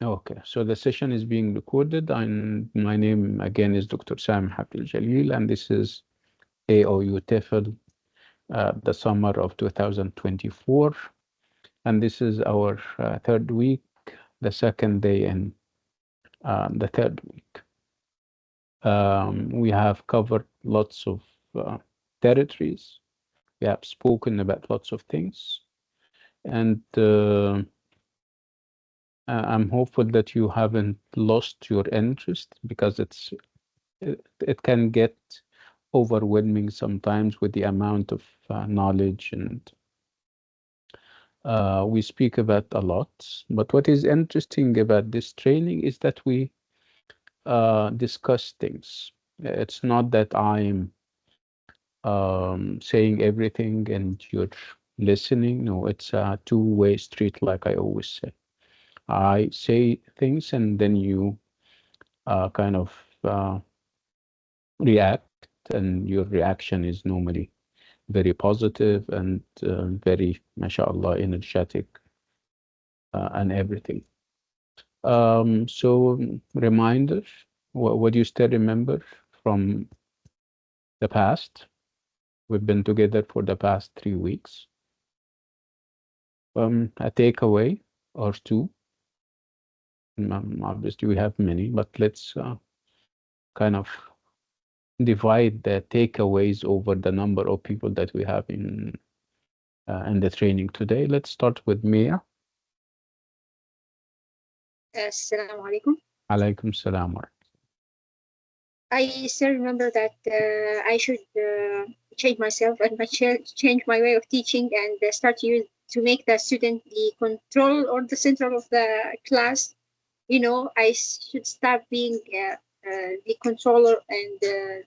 Okay, so the session is being recorded, and my name again is Dr. Sam Abdel Jalil, and this is AOU TEFL, the summer of 2024, and this is our third week, the second day in the third week. We have covered lots of territories. We have spoken about lots of things, and I'm hopeful that you haven't lost your interest because it can get overwhelming sometimes with the amount of knowledge and we speak about a lot. But what is interesting about this training is that we discuss things. It's not that I'm saying everything and you're listening. No, it's a two-way street, like I always say. I say things and then you kind of react, and your reaction is normally very positive and very, mashallah, energetic and everything. So reminder, what do you still remember from the past? We've been together for the past 3 weeks. A takeaway or two. Obviously, we have many, but let's kind of divide the takeaways over the number of people that we have in the training today. Let's start with Mia. Assalamu alaikum. Alaikum salam. I still remember that I should change myself and change my way of teaching and start to make the student the control or the center of the class. I should start being the controller and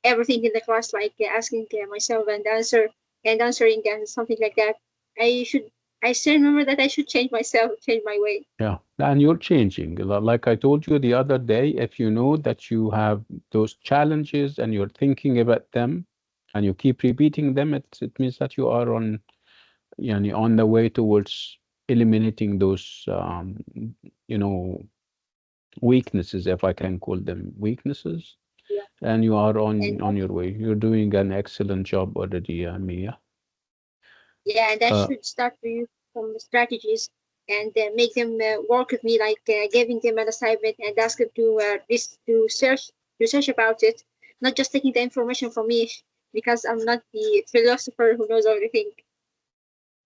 everything in the class, like asking myself and answering and something like that. I should. I still remember that I should change myself, change my way. Yeah, and you're changing. Like I told you the other day, if you know that you have those challenges and you're thinking about them and you keep repeating them, it means that you are on the way towards eliminating those, you know, weaknesses, if I can call them weaknesses, Yeah, and you are and on your way. You're doing an excellent job already, Mia. yeah, and I Uh, should start to use some strategies and make them work with me, like giving them an assignment and ask them to search about it, not just taking the information from me, because I'm not the philosopher who knows everything.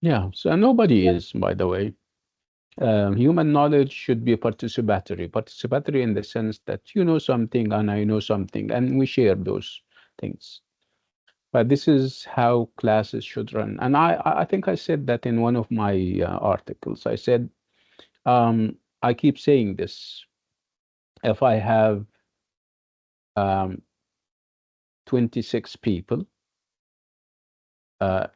yeah, so nobody is, by the way. Human knowledge should be participatory in the sense that you know something and I know something, and we share those things. But this is how classes should run. And I think I said that in one of my articles. I said, I keep saying this. If I have um, 26 people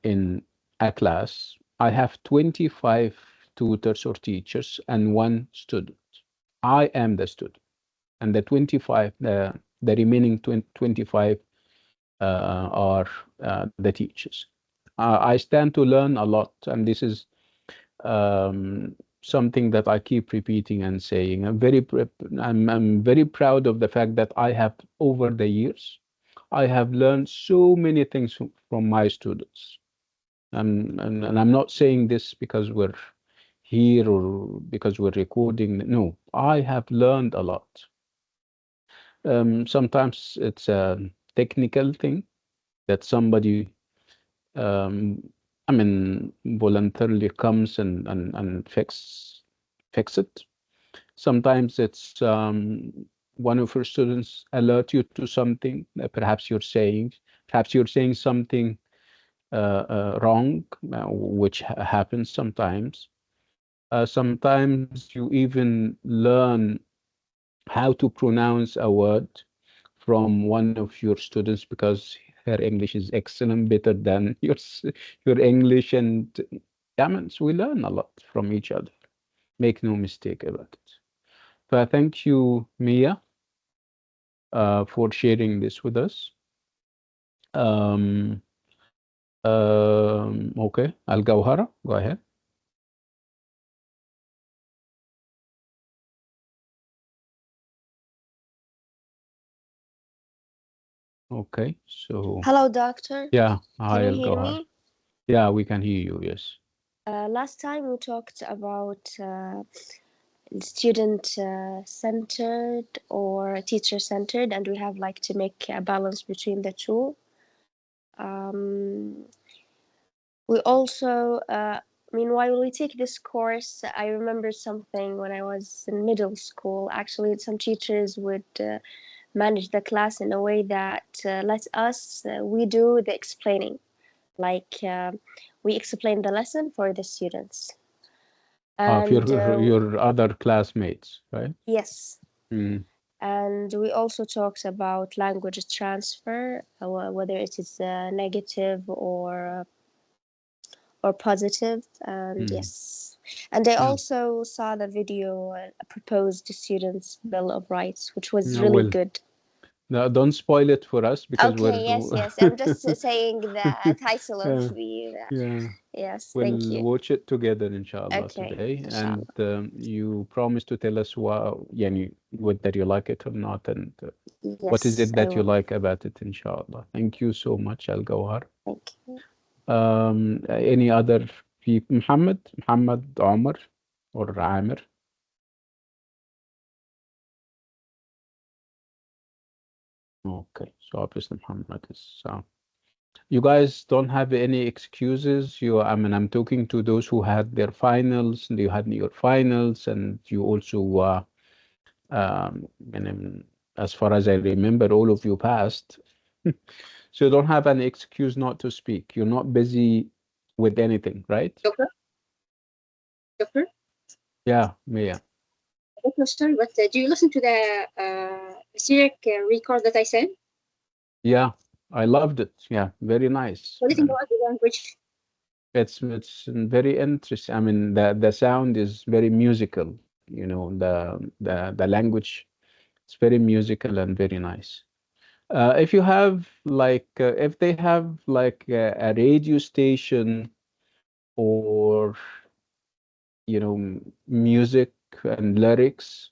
in a class, I have 25 tutors or teachers and one student. I am the student. And the 25, the remaining 25 are the teachers. I stand to learn a lot, and this is something that I keep repeating and saying. I'm very proud of the fact that I have, over the years, I have learned so many things from my students. And I'm not saying this because we're here or because we're recording. No, I have learned a lot. Sometimes it's a technical thing that somebody, um, I mean, voluntarily comes and fix it. Sometimes it's one of your students alert you to something that perhaps you're saying something wrong, which happens sometimes. Sometimes you even learn how to pronounce a word from one of your students because her English is excellent, better than your English, and yeah, man, so we learn a lot from each other. Make no mistake about it. So I thank you, Mia, for sharing this with us. Um, okay, Al Gawhara, go ahead. Okay. So Hello, doctor. yeah, Can hi, you Al hear Gawhar. me? Yeah, we can hear you. Yes. Last time we talked about student centered or teacher centered, and we have like to make a balance between the two. Um, we also, meanwhile, we take this course. I remember something when I was in middle school. Actually, some teachers would manage the class in a way that lets us we do the explaining, like we explain the lesson for the students, Of and your other classmates, right? yes, Mm. and we also talked about language transfer, whether it is negative or positive, and Mm. yes, and I Yeah. also saw the video proposed to students bill of rights, which was Yeah. really Well, good. no, don't spoil it for us because we're. Okay, yes, yes, I'm just saying the title of Yeah. the Yeah. yes, thank We'll you. watch it together, inshallah, Okay, today. And inshallah. you promise to tell us yani, whether you like it or not, and what is Yes, it I that you will. like about it, inshallah. Thank you so much, Al Gawhar. Thank you. Any other people? Muhammad, Omar, or Amir? Okay, so obviously Muhammad is. You guys don't have any excuses. I mean, I'm talking to those who had their finals, and you had your finals, and you also, and as far as I remember, all of you passed. So you don't have an excuse not to speak. You're not busy with anything, right? Doctor, doctor, Yeah, Mia. doctor, sorry, but do you listen to the Syriac record that I sent? Yeah, I loved it. Yeah, very nice. What do you think And about the language? it's very interesting. I mean, the sound is very musical. The language, it's very musical and very nice. If you have like, if they have like a radio station or music and lyrics,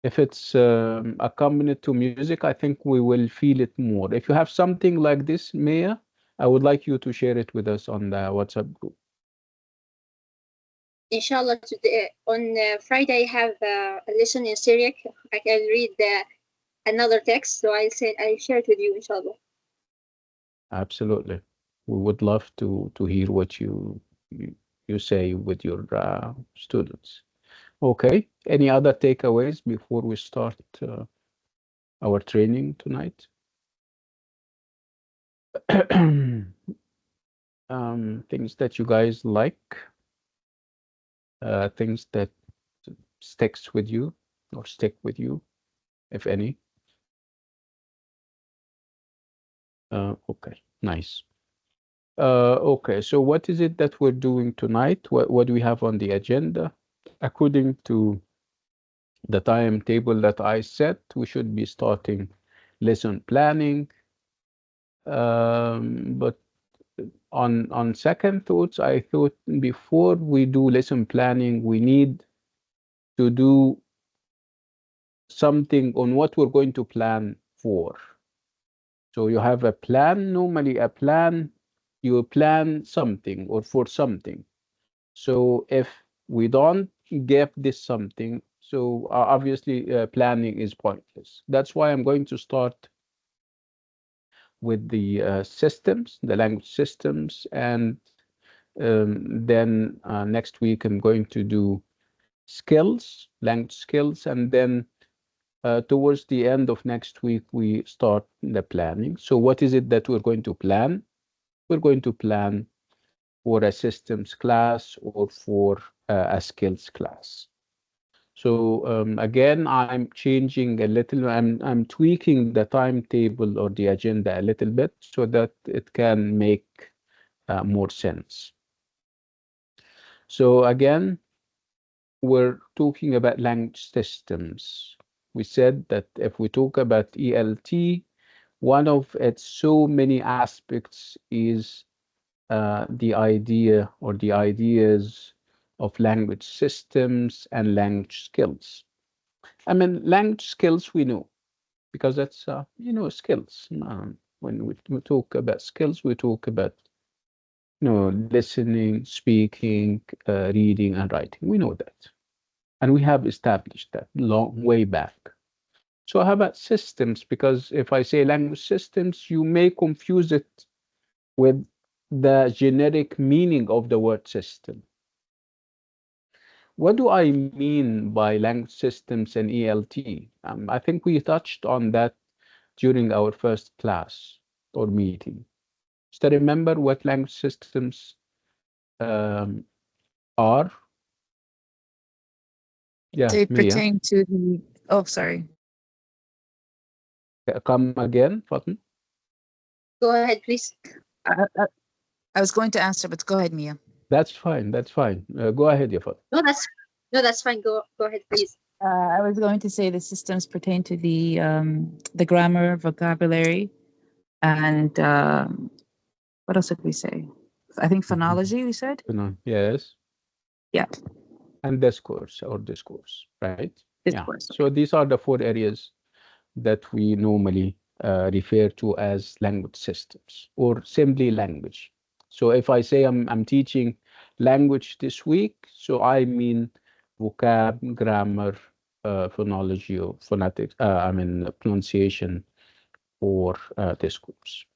if it's accompanied to music, I think we will feel it more. If you have something like this, Maya, I would like you to share it with us on the WhatsApp group. Inshallah, today on Friday, I have a lesson in Syriac. I can read another text, so I'll share it with you, inshallah. Absolutely. We would love to hear what you, you say with your students. Okay. Any other takeaways before we start our training tonight? Things that you guys like, things that sticks with you or stick with you, if any. Okay, nice. Okay, so what is it that we're doing tonight? What do we have on the agenda? According to the timetable that I set, we should be starting lesson planning. But on second thoughts, I thought before we do lesson planning, we need to do something on what we're going to plan for. So you have a plan. Normally, a plan, you plan something or for something. So if we don't get this something, so obviously planning is pointless. That's why I'm going to start with the systems, the language systems, and then next week I'm going to do skills, language skills, and then towards the end of next week we start the planning. So what is it that we're going to plan? We're going to plan for a systems class or for a skills class. So again, I'm changing a little. I'm tweaking the timetable or the agenda a little bit so that it can make more sense. So again, we're talking about language systems. We said that if we talk about ELT, one of its so many aspects is the idea or the ideas of language systems and language skills. I mean, language skills we know. because that's skills. When we talk about skills, we talk about listening, speaking, reading, and writing. We know that, and we have established that long way back. So how about systems? Because if I say language systems, you may confuse it with the generic meaning of the word system. What do I mean by language systems and ELT? I think we touched on that during our first class or meeting. Still remember what language systems um, are? Yeah, They Mia. pertain to the. Oh, sorry. Come again, Fatima? Go ahead, please. I, I, I was going to answer, but go ahead, Mia. That's fine. That's fine. Go ahead, Fatima. No, that's fine. Go ahead, please. I was going to say the systems pertain to the grammar, vocabulary, and what else did we say? I think phonology. We said. Yes. Yeah. And discourse, right? Yeah. Discourse. So these are the four areas that we normally refer to as language systems or simply language. So if I say I'm teaching language this week, so I mean vocab, grammar, phonology or phonetics, pronunciation or discourse.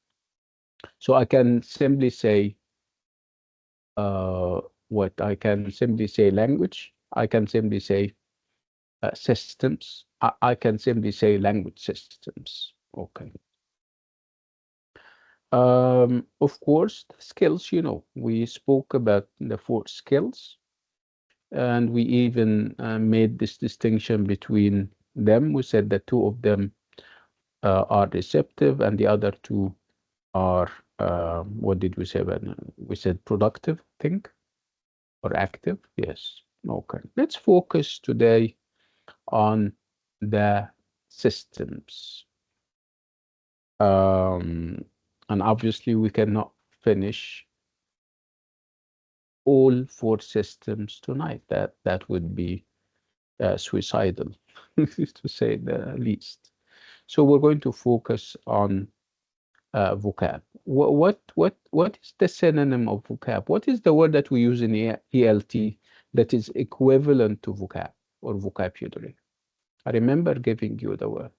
So I can simply say what I can simply say language. I can simply say systems. I can simply say language systems. Okay. Of course, the skills, we spoke about the four skills, and we even made this distinction between them. We said that two of them are receptive, and the other two are, what did we say? We said productive, I think, or active. Yes. Okay. Let's focus today on the systems. And obviously, we cannot finish all four systems tonight. That would be suicidal, to say the least. So we're going to focus on vocab. What is the synonym of vocab? What is the word that we use in ELT that is equivalent to vocab or vocabulary? I remember giving you the word.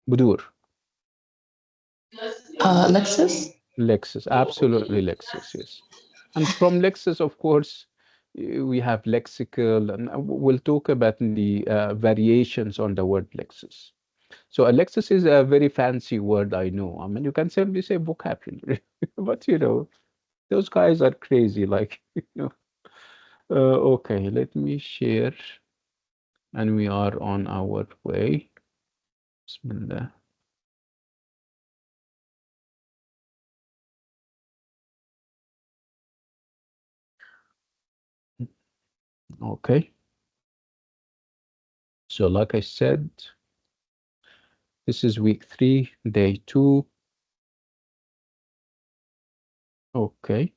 Budur. Lexus? Lexus, absolutely Lexus, yes. And from Lexus, of course, we have lexical, and we'll talk about the variations on the word Lexus. So a Lexus is a very fancy word, I know. I mean, you can simply say vocabulary, but those guys are crazy. Like, okay, let me share, and we are on our way. Bismillah. Okay. So, like I said, this is week 3, day 2. Okay.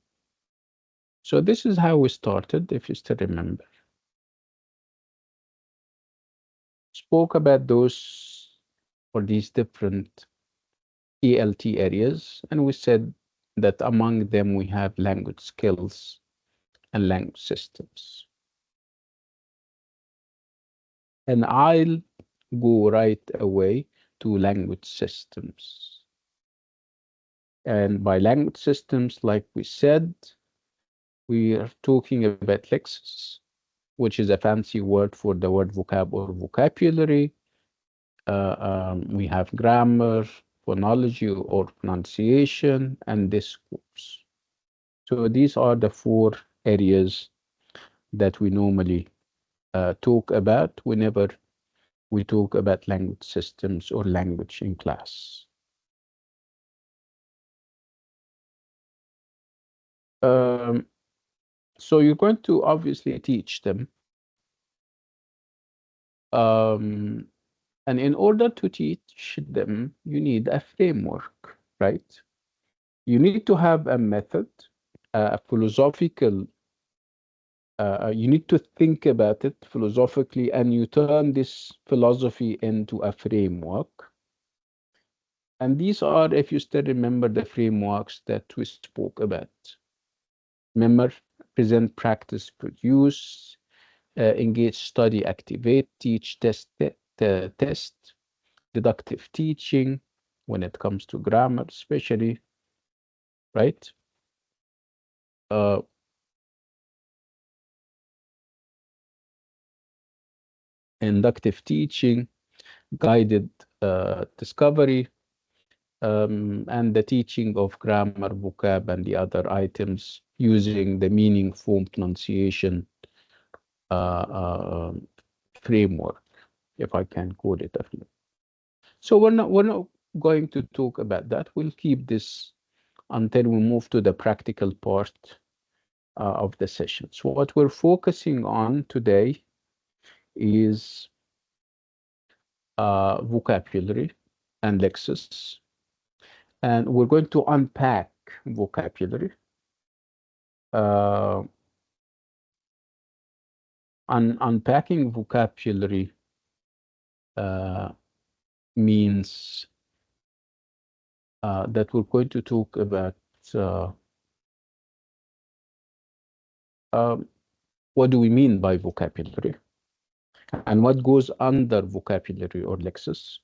So this is how we started, if you still remember. Spoke about these different ELT areas, and we said that among them we have language skills and language systems. And I'll go right away to language systems. And by language systems, like we said, we are talking about lexis, which is a fancy word for the word vocab or vocabulary. We have grammar, phonology or pronunciation, and discourse. So these are the four areas that we normally talk about whenever we talk about language systems or language in class. So you're going to obviously teach them. And in order to teach them, you need a framework, right? You need to have a method, a philosophical You need to think about it philosophically, and you turn this philosophy into a framework. And these are, if you still remember, the frameworks that we spoke about. Remember, present, practice, produce, engage, study, activate, teach, test, test, deductive teaching when it comes to grammar, especially, right? Uh, inductive teaching, guided discovery, and the teaching of grammar, vocab, and the other items using the meaning form pronunciation uh, framework, if I can call it that. So we're not going to talk about that. We'll keep this until we move to the practical part of the session. So what we're focusing on today is vocabulary and lexis, and we're going to unpack vocabulary. Uh, Unpacking vocabulary uh, means that we're going to talk about uh, um, what do we mean by vocabulary and what goes under vocabulary or lexis,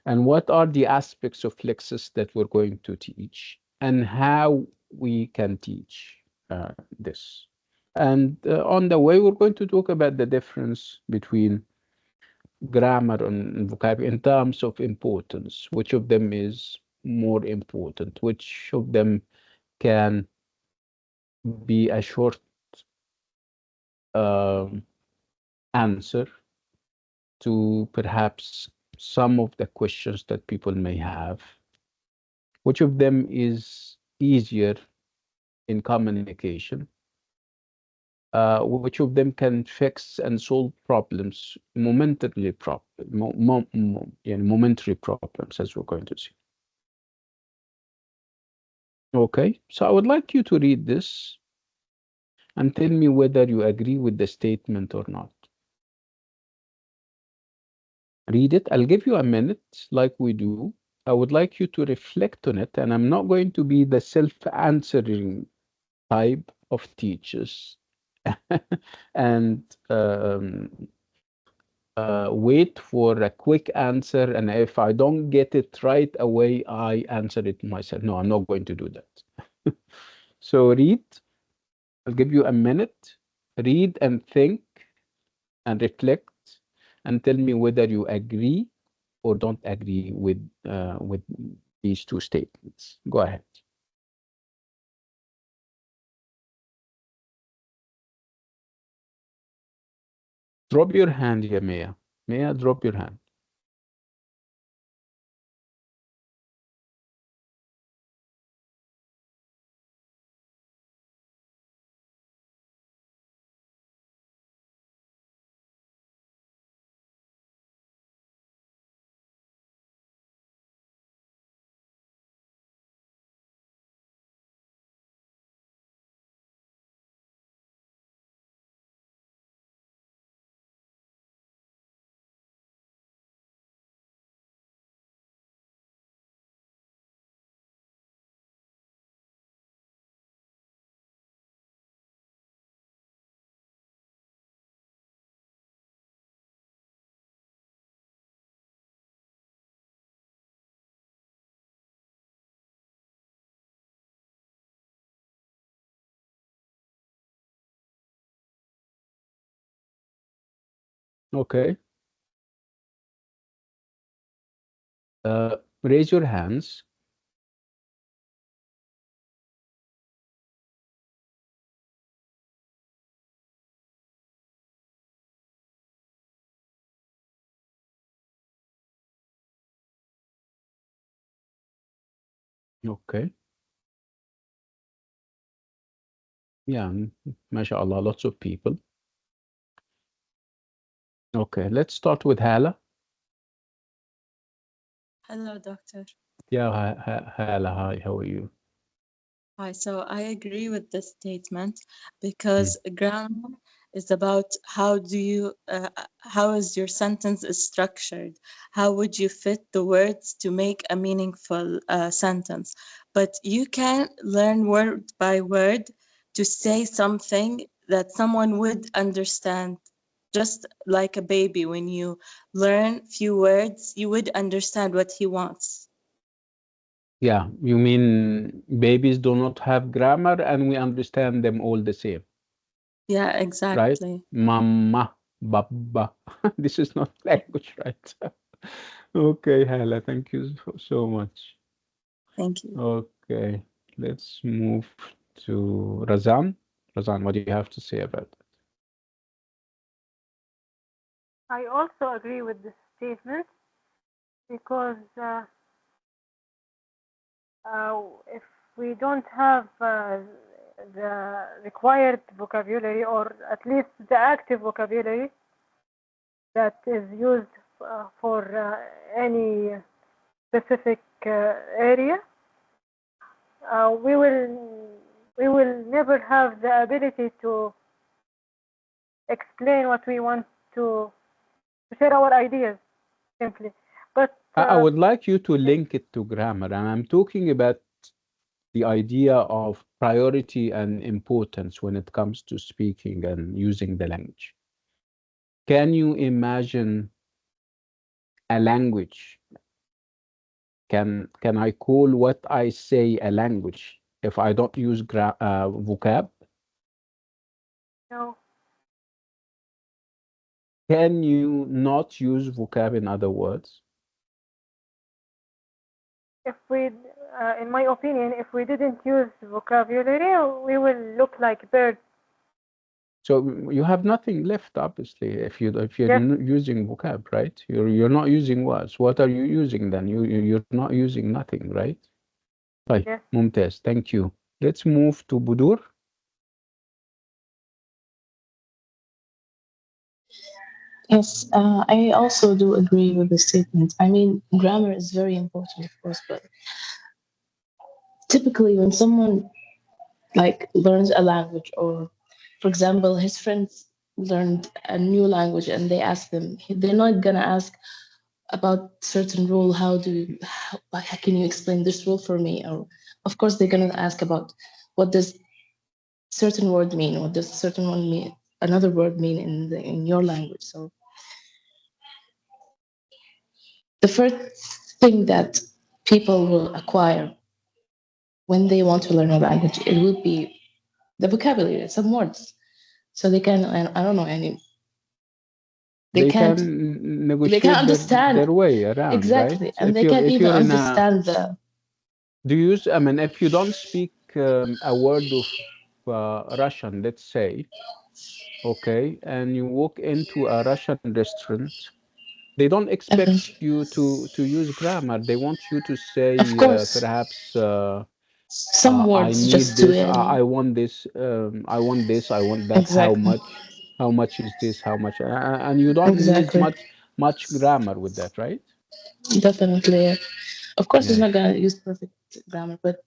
and what are the aspects of lexis that we're going to teach and how we can teach this. And on the way, we're going to talk about the difference between grammar and vocabulary in terms of importance. Which of them is more important? Which of them can be a short um, answer to perhaps some of the questions that people may have? Which of them is easier in communication? Which of them can fix and solve problems momentarily, momentary problems, as we're going to see. Okay, so I would like you to read this and tell me whether you agree with the statement or not. Read it. I'll give you a minute like we do. I would like you to reflect on it, and I'm not going to be the self-answering type of teachers and wait for a quick answer, and if I don't get it right away, I answer it myself. No, I'm not going to do that. So read. I'll give you a minute. Read and think and reflect and tell me whether you agree or don't agree with these two statements. Go ahead. Drop your hand here, Maya. Maya, drop your hand. Okay. Raise your hands. Okay. Yeah, mashallah, lots of people. Okay, let's start with Hala. Hello, doctor. Yeah, Hala, hi, how are you? Hi, so I agree with this statement Mm. because grammar is about how is your sentence is structured? How would you fit the words to make a meaningful sentence? But you can learn word by word to say something that someone would understand. Just like a baby, when you learn few words, you would understand what he wants. Yeah, you mean babies do not have grammar and we understand them all the same, Yeah, right? exactly. Mama, baba. This is not language, right? Okay, Hala, thank you so much. Thank you. Okay, let's move to Razan. Razan, what do you have to say about that? I also agree with this statement because if we don't have the required vocabulary, or at least the active vocabulary that is used for any specific area, we will never have the ability to explain what we want to share our ideas simply. But I would like you to link it to grammar, and I'm talking about the idea of priority and importance when it comes to speaking and using the language. Can you imagine a language? Can I call what I say a language if I don't use vocab? no, Can you not use vocab in other words? if we, in my opinion, if we didn't use vocabulary, we will look like birds. So you have nothing left, obviously, if you're Yes, using vocab, right? You're not using words. What are you using then? You're not using nothing, right? طيب yes. ممتاز. Thank you. Let's move to Budur. Yes, I also do agree with the statement. I mean, grammar is very important, of course, but typically when someone like learns a language, or for example, his friends learned a new language and they ask them, they're not gonna ask about certain rule. How can you explain this rule for me? Or of course they're gonna ask about what does certain word mean, what does certain one mean, another word mean in your language. So the first thing that people will acquire when they want to learn a language, it would be the vocabulary, some words, so they can, I don't know, any, they They can't, can they can negotiate understand their way around, right? exactly, and they can't If even you're in a understand the do you use, I mean, if you don't speak a word of Russian, let's say, okay, and you walk into a Russian restaurant, they don't expect efforts. you to use grammar. They want you to Of say course, perhaps some I words need just to this, I want this, I want this, I want that. How exactly, much? How much is this? How much? And you don't need exactly, much grammar with that, right? definitely. Of course, it's Yes. not gonna use perfect grammar, but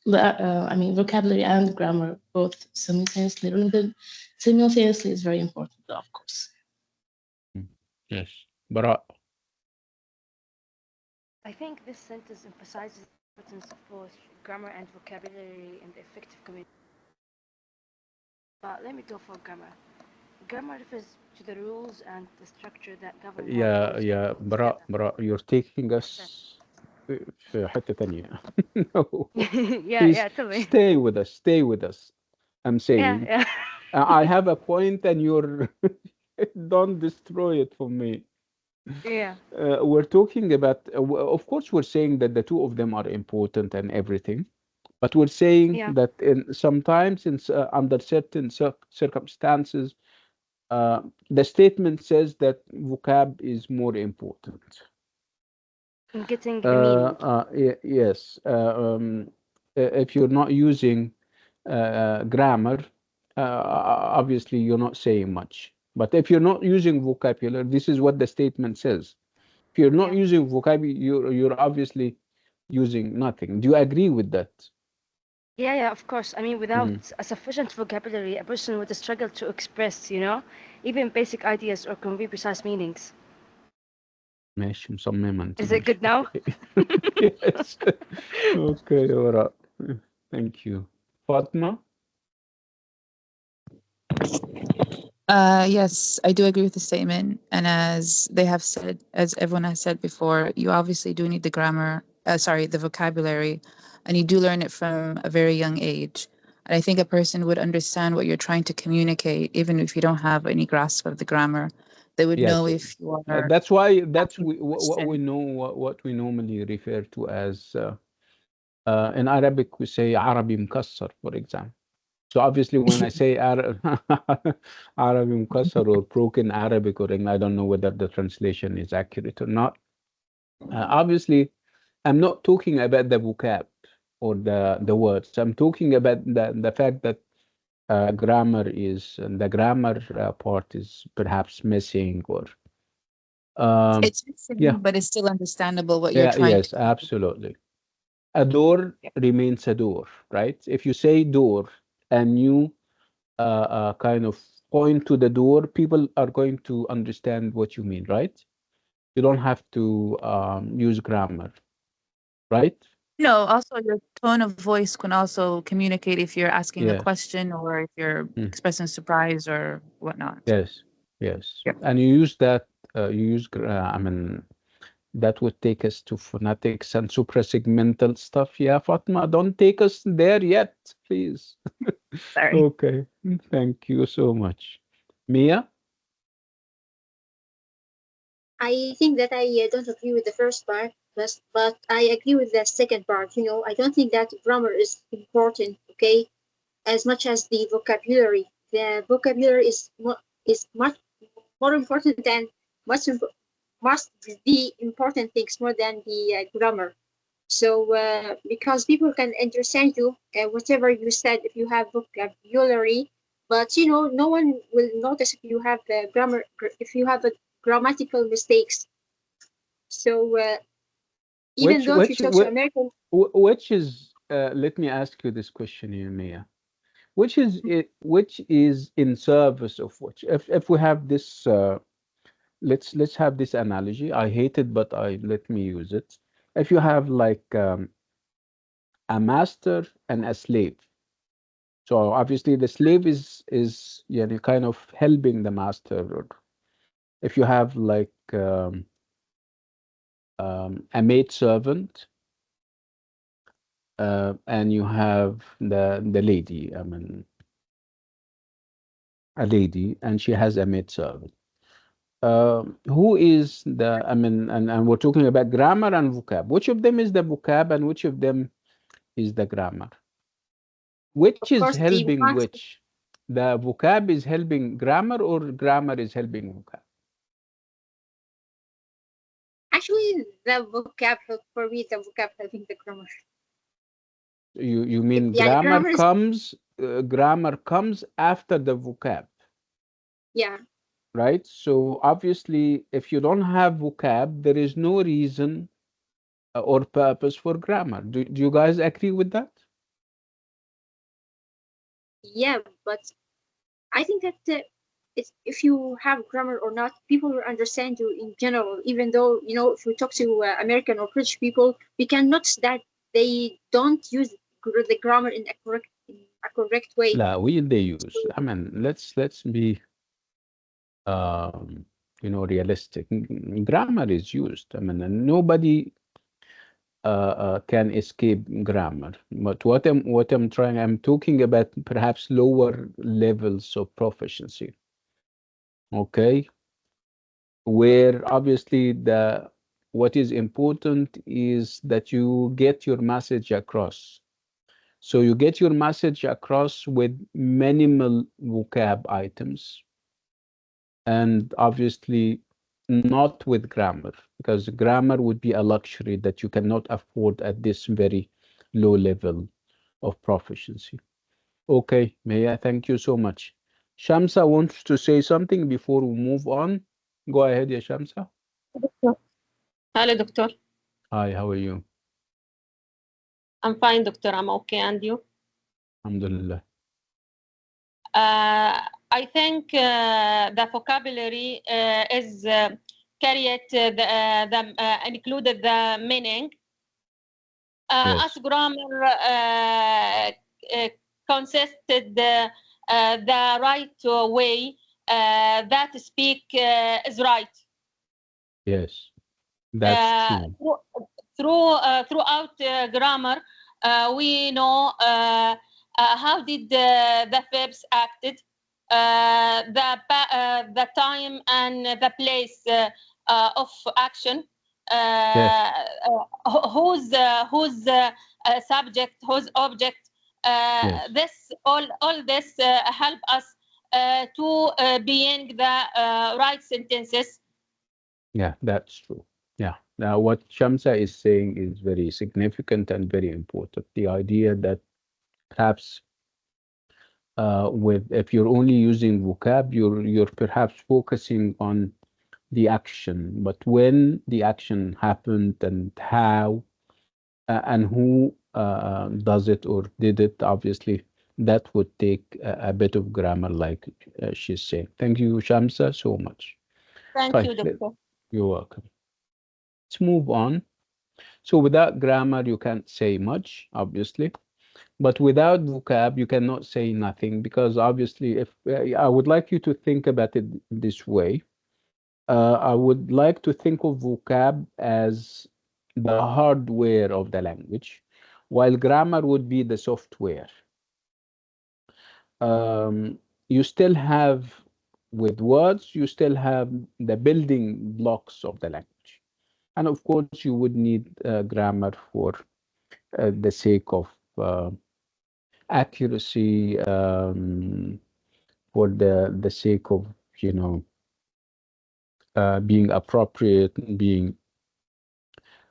I mean, vocabulary and grammar both simultaneously. Simultaneously is very important, of course. Mm. Yes. But I think this sentence emphasizes the importance of both grammar and vocabulary in the effective communication. But let me go for grammar. Grammar refers to the rules and the structure that govern how yeah, words yeah, flow together. you're taking So, us في حتة تانية. No, yeah, please yeah, tell me. stay with us. Stay with us. I'm Yeah, saying yeah. I have a point, and you're don't destroy it for me. Yeah, We're talking about, of course, we're saying that the two of them are important and everything, but we're saying yeah. that in sometimes under certain circumstances, the statement says that vocab is more important. In getting a meaning. Yes. If you're not using grammar, obviously you're not saying much. But if you're not using vocabulary, this is what the statement says. If you're not Yeah. using vocabulary, you're obviously using nothing. Do you agree with that? Yeah, of course. I mean, without a sufficient vocabulary, a person would struggle to express, even basic ideas or convey precise meanings. ماشي مصممة انت Is it ماشي good now? okay. Yes. Okay, all right. Thank you. Fatma? Yes, I do agree with the statement. And as they have said, as everyone has said before, you obviously do need the grammar, the vocabulary, and you do learn it from a very young age. And I think a person would understand what you're trying to communicate, even if you don't have any grasp of the grammar. They would know Yes. if you are That's why that's asking a what we question. know, what we normally refer to as in Arabic we say عربي مكسر, for example. So obviously when I say عربي مكسر or broken Arabic, or I don't know whether the translation is accurate or not. Obviously, I'm not talking about the vocab or the words. I'm talking about the fact that the grammar part is perhaps missing, or It's missing, yeah, but it's still understandable what you're yeah, trying to yes, absolutely. A door remains a door, right? If you say door and you kind of point to the door, people are going to understand what you mean, right? You don't have to use grammar, right? No, also your tone of voice can also communicate if you're asking a Yes. question or if you're Mm. expressing surprise or whatnot. Yes. Yes. Yeah. And you use that, I mean, that would take us to phonetics and suprasegmental stuff. Yeah, Fatma, don't take us there yet, please. Sorry. Okay. Thank you so much. Mia? I think that I don't agree with the first part, but I agree with the second part. I don't think that grammar is important, okay, as much as the vocabulary. The vocabulary is much more important than much must the important things more than the grammar. So because people can understand you, whatever you said, if you have vocabulary, but no one will notice if you have if you have a grammatical mistakes. So even Which though if you which talk to which, American, which is let me ask you this question here, Mia. Which is it, which is in service of which? If we have this let's have this analogy. I hate it, but I let me use it. If you have like a master and a slave. So obviously the slave is kind of helping the master. Or if you have like a maid servant, and you have the lady, I mean a lady, and she has a maid servant. Who is the, I mean, and we're talking about grammar and vocab. Which of them is the vocab and which of them is the grammar? Which of is course, the helping ones which? The vocab is helping grammar or grammar is helping vocab? actually the vocab help for me. The vocab helping the grammar. You mean Yeah, grammar is grammar comes after the vocab, yeah. right? So obviously, if you don't have vocab, there is no reason or purpose for grammar. Do you guys agree with that? Yeah, but I think that if you have grammar or not, people will understand you in general. Even though if we talk to American or British people, we can notice that they don't use the grammar in a correct way. La, they use. I mean, let's be um, realistic. Grammar is used. I mean, and nobody can escape grammar. But I'm talking about perhaps lower levels of proficiency. Okay, where obviously the what is important is that you get your message across. So you get your message across with minimal vocab items, and obviously not with grammar, because grammar would be a luxury that you cannot afford at this very low level of proficiency. Okay, Maya, thank you so much. Shamsa wants to say something before we move on. Go ahead, yeah, Shamsa. Hello, doctor. Hi, how are you? I'm fine, doctor. I'm okay. And you? Alhamdulillah. I think the vocabulary is carried included the meaning. As Yes. grammar consisted the right way that speak is right. Yes. That's Uh, true. throughout grammar, we know how did the verbs acted, the time and the place of action, Yes. whose subject, whose object. Yes. All this help us to being the right sentences. Yeah, that's true. Yeah. Now, what Shamsa is saying is very significant and very important. The idea that perhaps with if you're only using vocab, you're perhaps focusing on the action, but when the action happened and how and who does it or did it, obviously that would take a bit of grammar, like she's saying. Thank you, Shamsa, so much. Thank Right, you, Doctor. you're welcome. Let's move on. So without grammar, you can't say much, obviously. But without vocab, you cannot say nothing because obviously, if I would like you to think about it this way, I would like to think of vocab as the hardware of the language, while grammar would be the software. Um, you still have, with words, you still have the building blocks of the language. And of course, you would need grammar for the sake of accuracy, for the sake of, you know, being appropriate, being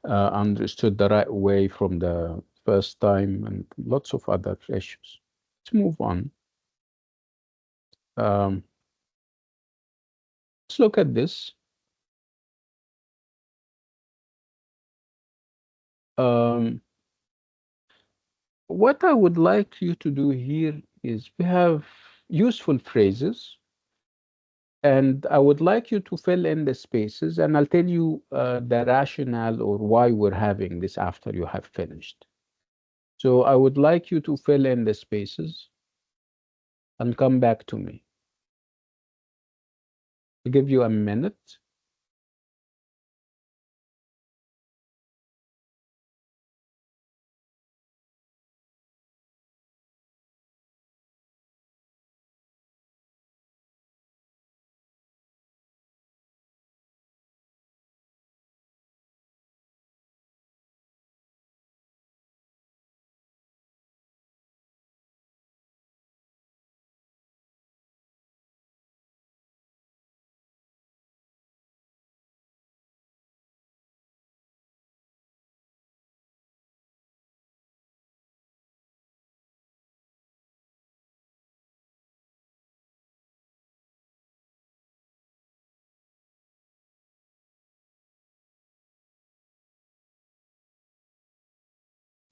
understood the right way from the first time, and lots of other issues. Let's move on. Um, let's look at this. Um, what I would like you to do here is we have useful phrases, and I would like you to fill in the spaces, and I'll tell you the rationale or why we're having this after you have finished. So I would like you to fill in the spaces and come back to me. I'll give you a minute.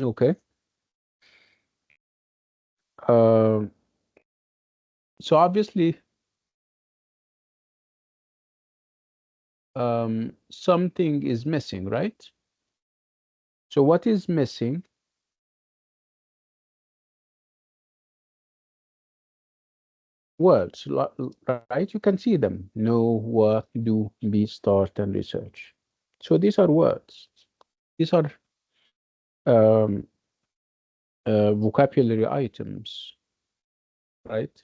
Okay. Um, so obviously, something is missing, right? So what is missing? Words, right? You can see them. Know, work, do, be, start, and research. So these are words. These are um, vocabulary items, right?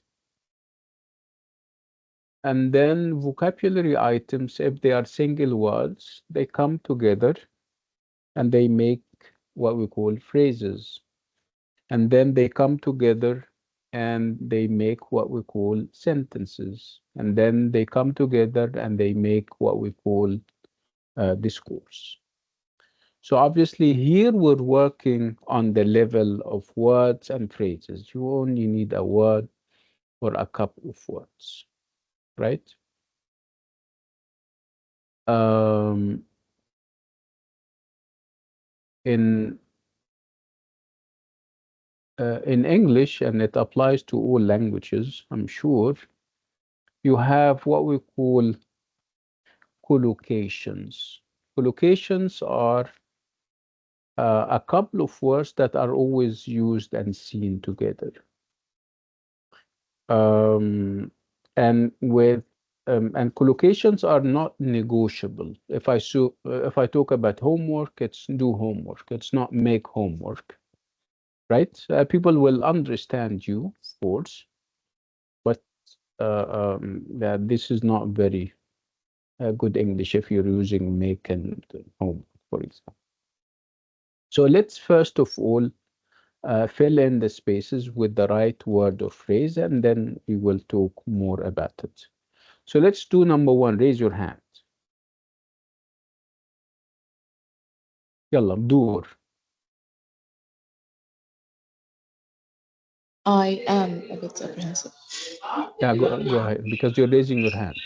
And then vocabulary items, if they are single words, they come together and they make what we call phrases. And then they come together and they make what we call sentences. And then they come together and they make what we call discourse. So obviously here we're working on the level of words and phrases. You only need a word or a couple of words, right? Um, in in English, and it applies to all languages, I'm sure, you have what we call collocations. Collocations are a couple of words that are always used and seen together. Um, and with and collocations are not negotiable. If I talk about homework, it's do homework. It's not make homework, right? People will understand you, of course, but yeah, this is not very good English if you're using make and homework, for example. So let's first of all fill in the spaces with the right word or phrase, and then we will talk more about it. So let's do number one. Raise your hand. يلا بدور. I am a bit apprehensive. Yeah, go ahead, because you're raising your hand.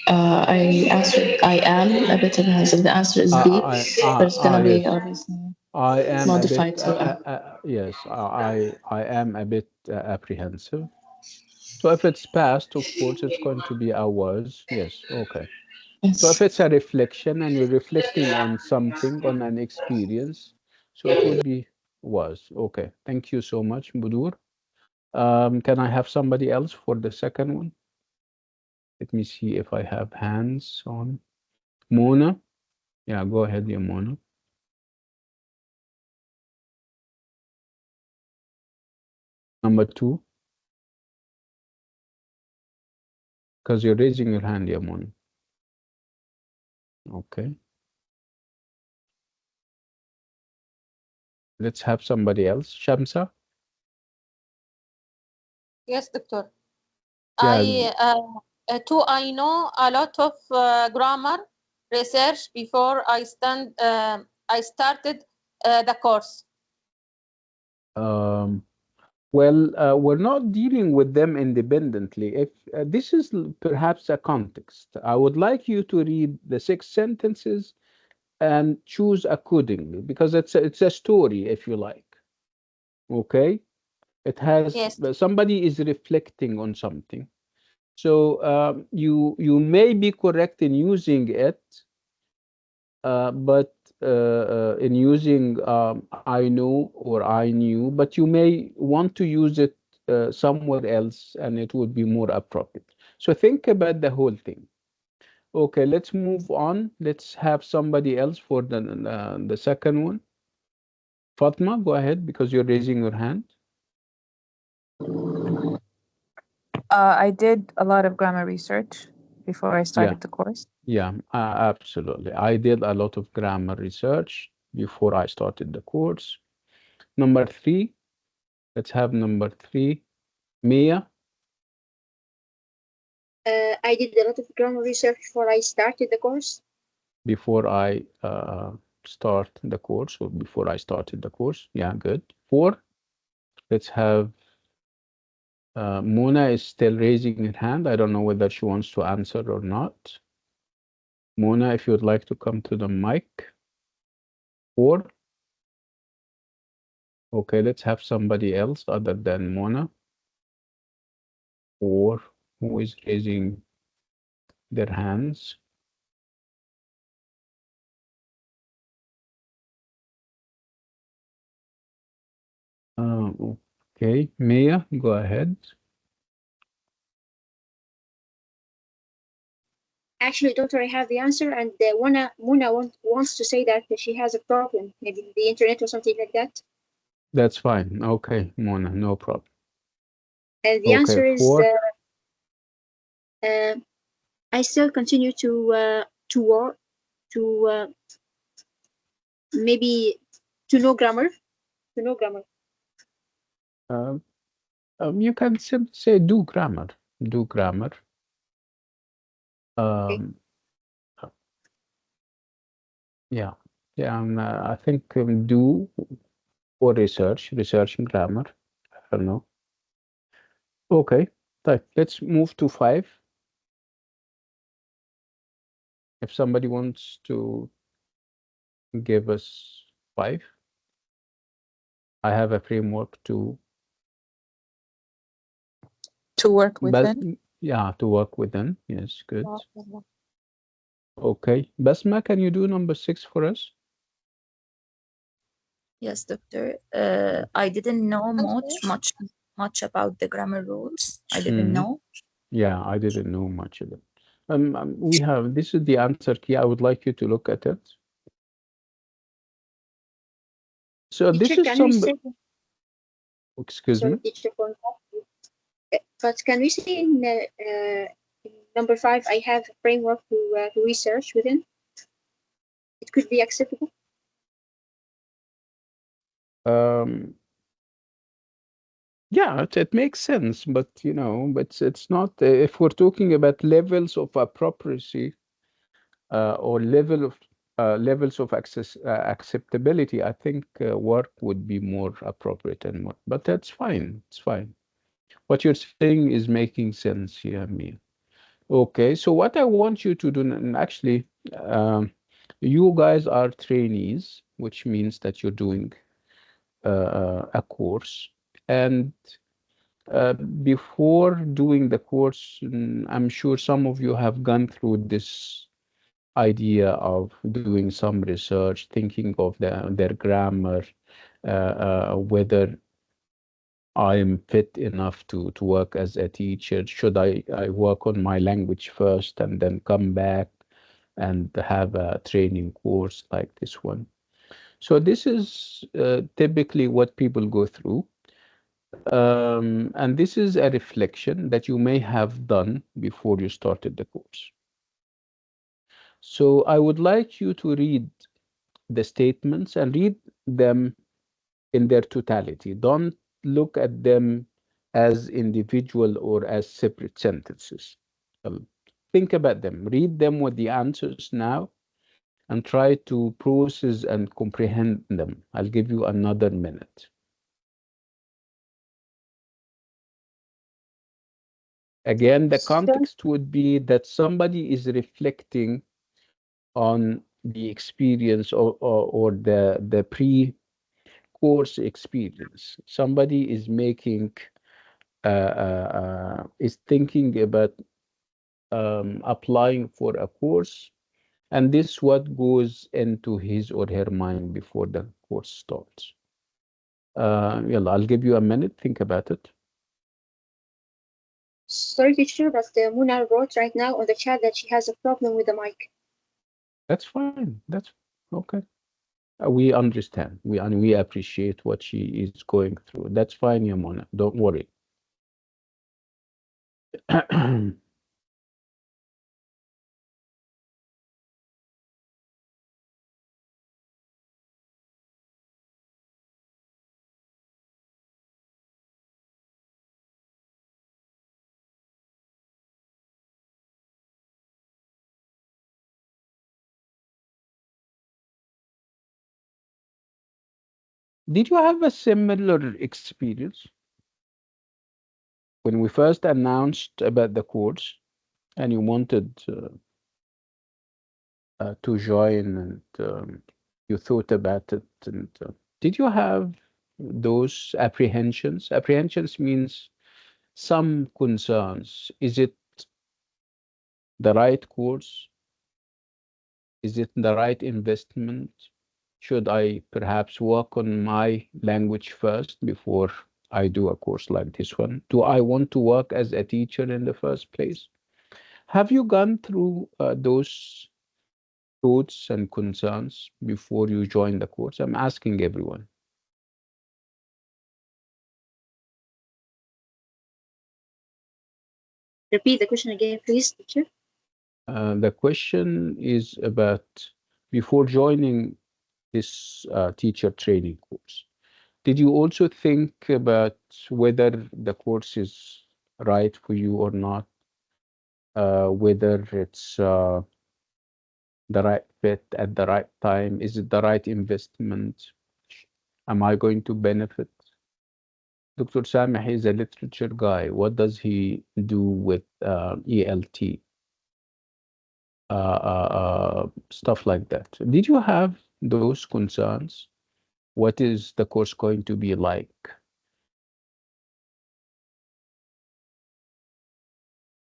I answered I am a bit apprehensive. The answer is B, but it's gonna be Yes. obviously I am a bit, modified to M. yes, I am a bit apprehensive. So if it's past, of course, it's going to be I was. Yes, okay. So if Yes. it's a reflection and you're reflecting on something, on an experience, so it would be was. Okay. Thank you so much, Budur. Can I have somebody else for the second one? Let me see if I have hands on. Mona? Yeah, go ahead, yeah, Mona. Number two, because you're raising your hand, yeah, Mona. Okay. Let's have somebody else. Shamsa? Yes, doctor. Yeah, I know a lot of grammar research before I started the course. um, well, we're not dealing with them independently. If this is perhaps a context, I would like you to read the 6 sentences and choose accordingly because it's a story, if you like. Okay, it has Yes. somebody is reflecting on something. So you may be correct in using it, but in using I know or I knew, but you may want to use it somewhere else, and it would be more appropriate. So think about the whole thing. Okay, let's move on. Let's have somebody else for the second one. Fatma, go ahead because you're raising your hand. I did a lot of grammar research before I Yeah. started the course. Yeah, absolutely. I did a lot of grammar research before I started the course. Number three, let's have number three. Mia, I did a lot of grammar research before I started the course. before I start the course or before I started the course. Yeah, good. Four, let's have Mona is still raising her hand. I don't know whether she wants to answer or not. Mona, if you'd like to come to the mic. Four. Okay, let's have somebody else other than Mona or who is raising their hands. Okay, Mia, go ahead. Actually, doctor, I have the answer, and Mona wants to say that she has a problem, maybe the internet or something like that. That's fine. Okay, Mona, no problem. And the Okay, answer is four. I still continue to work to maybe to know grammar, to know grammar. Um, you can simply say do grammar. Do grammar. Okay. Um, yeah, yeah. I think do or research grammar. I don't know. Okay, right. Let's move to five. If somebody wants to give us five. I have a framework to work but within. yeah, to work within. Yes, good. MashaAllah. Okay. Basma, can you do number 6 for us? Yes, doctor. I didn't know much about the grammar rules. I didn't Hmm. know. Yeah, I didn't know much of it. We have, this is the answer key. I would like you to look at it. So this Teacher, is can we some, say, excuse sorry, me. teacher, for but can we say in number 5, I have a framework to research within? It could be acceptable. Um, yeah, it makes sense, but but it's not, if we're talking about levels of appropriacy, or levels of acceptability, I think work would be more appropriate and more, but that's fine. It's fine. What you're saying is making sense here, Mia. Okay, so what I want you to do, and actually, um, you guys are trainees, which means that you're doing a course. And before doing the course, I'm sure some of you have gone through this idea of doing some research, thinking of their grammar, whether I'm fit enough to work as a teacher. Should I work on my language first and then come back and have a training course like this one? So this is typically what people go through. And this is a reflection that you may have done before you started the course. So I would like you to read the statements and read them in their totality. Don't look at them as individual or as separate sentences. Um, Think about them, read them with the answers now, and try to process and comprehend them. I'll give you another minute. Again, the So, context would be that somebody is reflecting on the experience, or the pre-course experience. Somebody is making is thinking about applying for a course, and this what goes into his or her mind before the course starts. Yalla, I'll give you a minute. Think about it. sorry, teacher, but Muna wrote right now on the chat that she has a problem with the mic. That's fine. That's okay. We understand. We appreciate what she is going through. That's fine, Yamona. Don't worry. Did you have a similar experience when we first announced about the course and you wanted to join, and you thought about it, and did you have those apprehensions? Apprehensions means some concerns. Is it the right course? Is it the right investment? Should I perhaps work on my language first before I do a course like this one? Do I want to work as a teacher in the first place? Have you gone through those thoughts and concerns before you join the course? I'm asking everyone. Repeat the question again, please, teacher. The question is about, before joining this teacher training course, did you also think about whether the course is right for you or not? Whether it's the right fit at the right time? Is it the right investment? Am I going to benefit? Dr. Sameh is a literature guy. What does he do with ELT? Stuff like that. Did you have those concerns What is the course going to be like?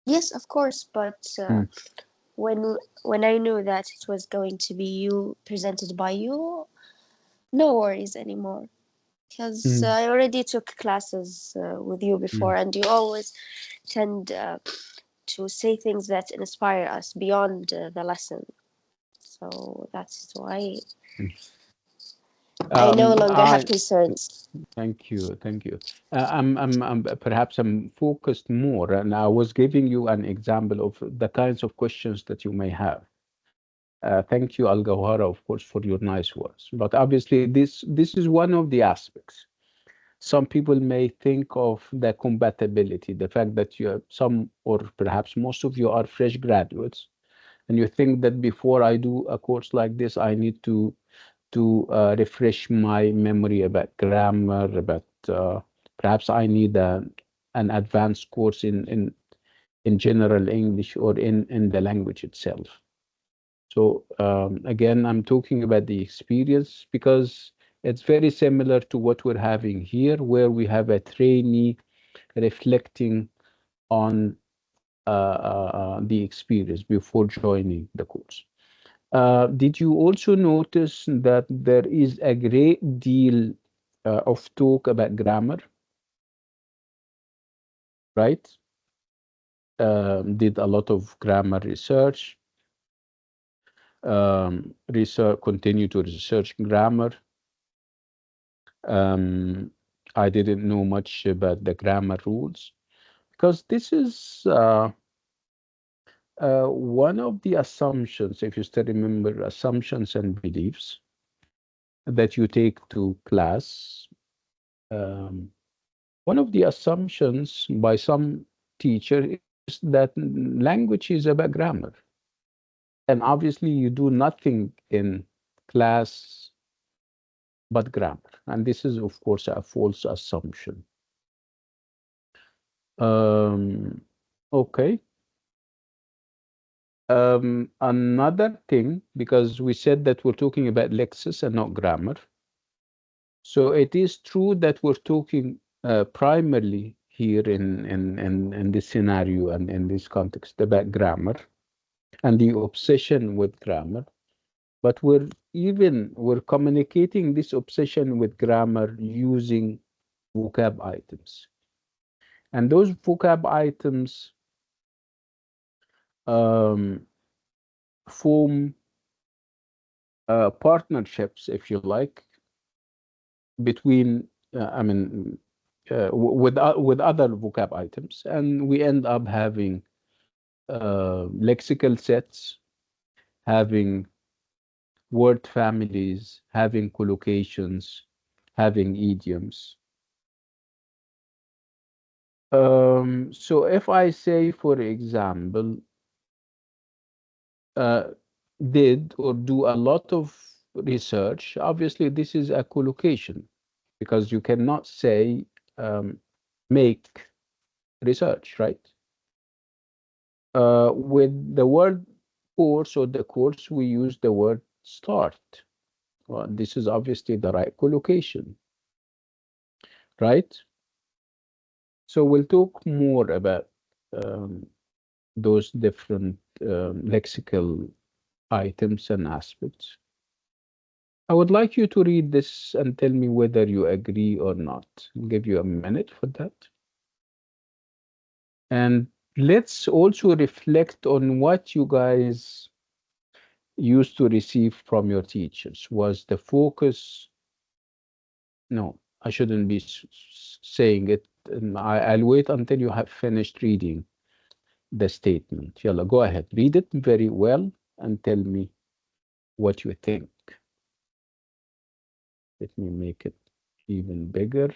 Yes, of course, but when I knew that it was going to be you presented by you, no worries anymore. Because I already took classes with you before, and you always tend to say things that inspire us beyond the lesson. So that's why I no longer have concerns. Thank you, thank you. Perhaps I'm focused more, and I was giving you an example of the kinds of questions that you may have. Thank you, Al Gawhara, of course, for your nice words. But obviously, this is one of the aspects. Some people may think of the compatibility, the fact that you have some, or perhaps most of you are fresh graduates, and you think that before I do a course like this, I need to refresh my memory about grammar, about perhaps I need an advanced course in general English or in the language itself. So again, I'm talking about the experience because it's very similar to what we're having here, where we have a trainee reflecting on the experience before joining the course. Did you also notice that there is a great deal of talk about grammar, right? Did a lot of grammar research, continue to research grammar. Um, I didn't know much about the grammar rules because this is one of the assumptions, if you still remember, assumptions and beliefs that you take to class. Um, One of the assumptions by some teacher is that language is about grammar. And obviously you do nothing in class but grammar. And this is, of course, a false assumption. Um, okay. Another thing, because we said that we're talking about lexis and not grammar. So it is true that we're talking primarily here in this scenario and in this context about grammar and the obsession with grammar. But we're communicating this obsession with grammar using vocab items. And those vocab items um, form partnerships, if you like, between, with other vocab items, and we end up having lexical sets, having word families, having collocations, having idioms. So if I say, for example, uh, did or do a lot of research, obviously this is a collocation because you cannot say make research, right? With the word course or the course, we use the word start. Well, this is obviously the right collocation, right? So we'll talk more about um, those different lexical items and aspects. I would like you to read this and tell me whether you agree or not. I'll give you a minute for that. And let's also reflect on what you guys used to receive from your teachers. Was the focus? No, I shouldn't be saying it. I'll wait until you have finished reading the statement. Yalla, go ahead. Read it very well and tell me what you think. Let me make it even bigger.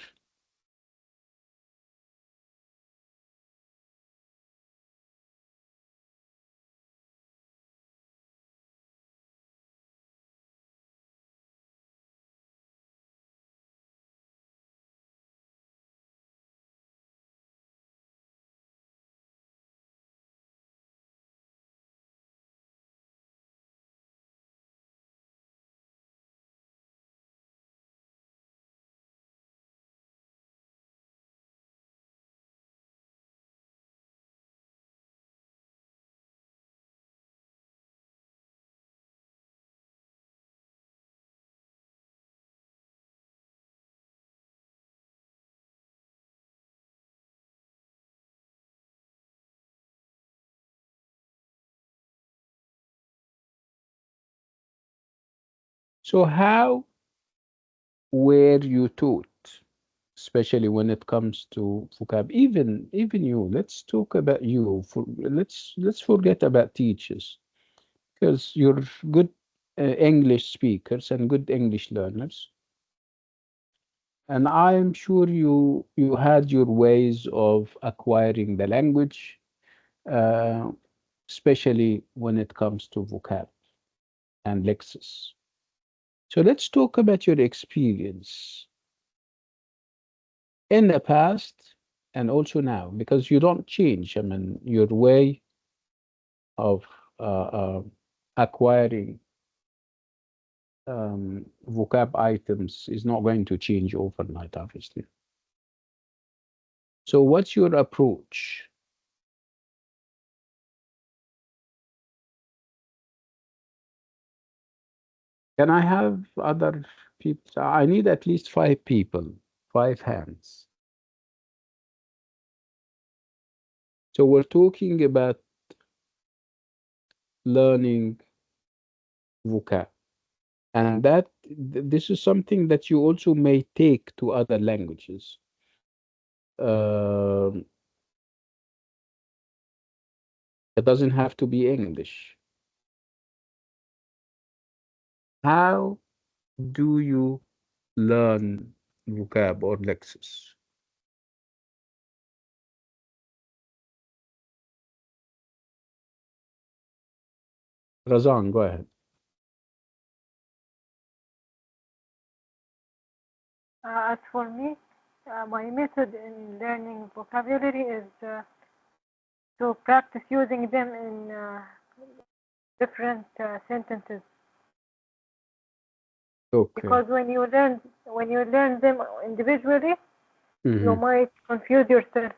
So how were you taught, especially when it comes to vocab? Even you. Let's talk about you. Let's forget about teachers because you're good English speakers and good English learners, and I'm sure you had your ways of acquiring the language, uh, especially when it comes to vocab and lexis. So let's talk about your experience in the past and also now, because you don't change. I mean, your way of acquiring vocab items is not going to change overnight, obviously. So, what's your approach? Can I have other people? I need at least five people, five hands. So, we're talking about learning vocab. And this is something that you also may take to other languages. Um, it doesn't have to be English. How do you learn vocab or lexis? Razan, go ahead. As for me, my method in learning vocabulary is to practice using them in different sentences. Okay. Because when you learn them individually, you Hmm. might confuse yourself.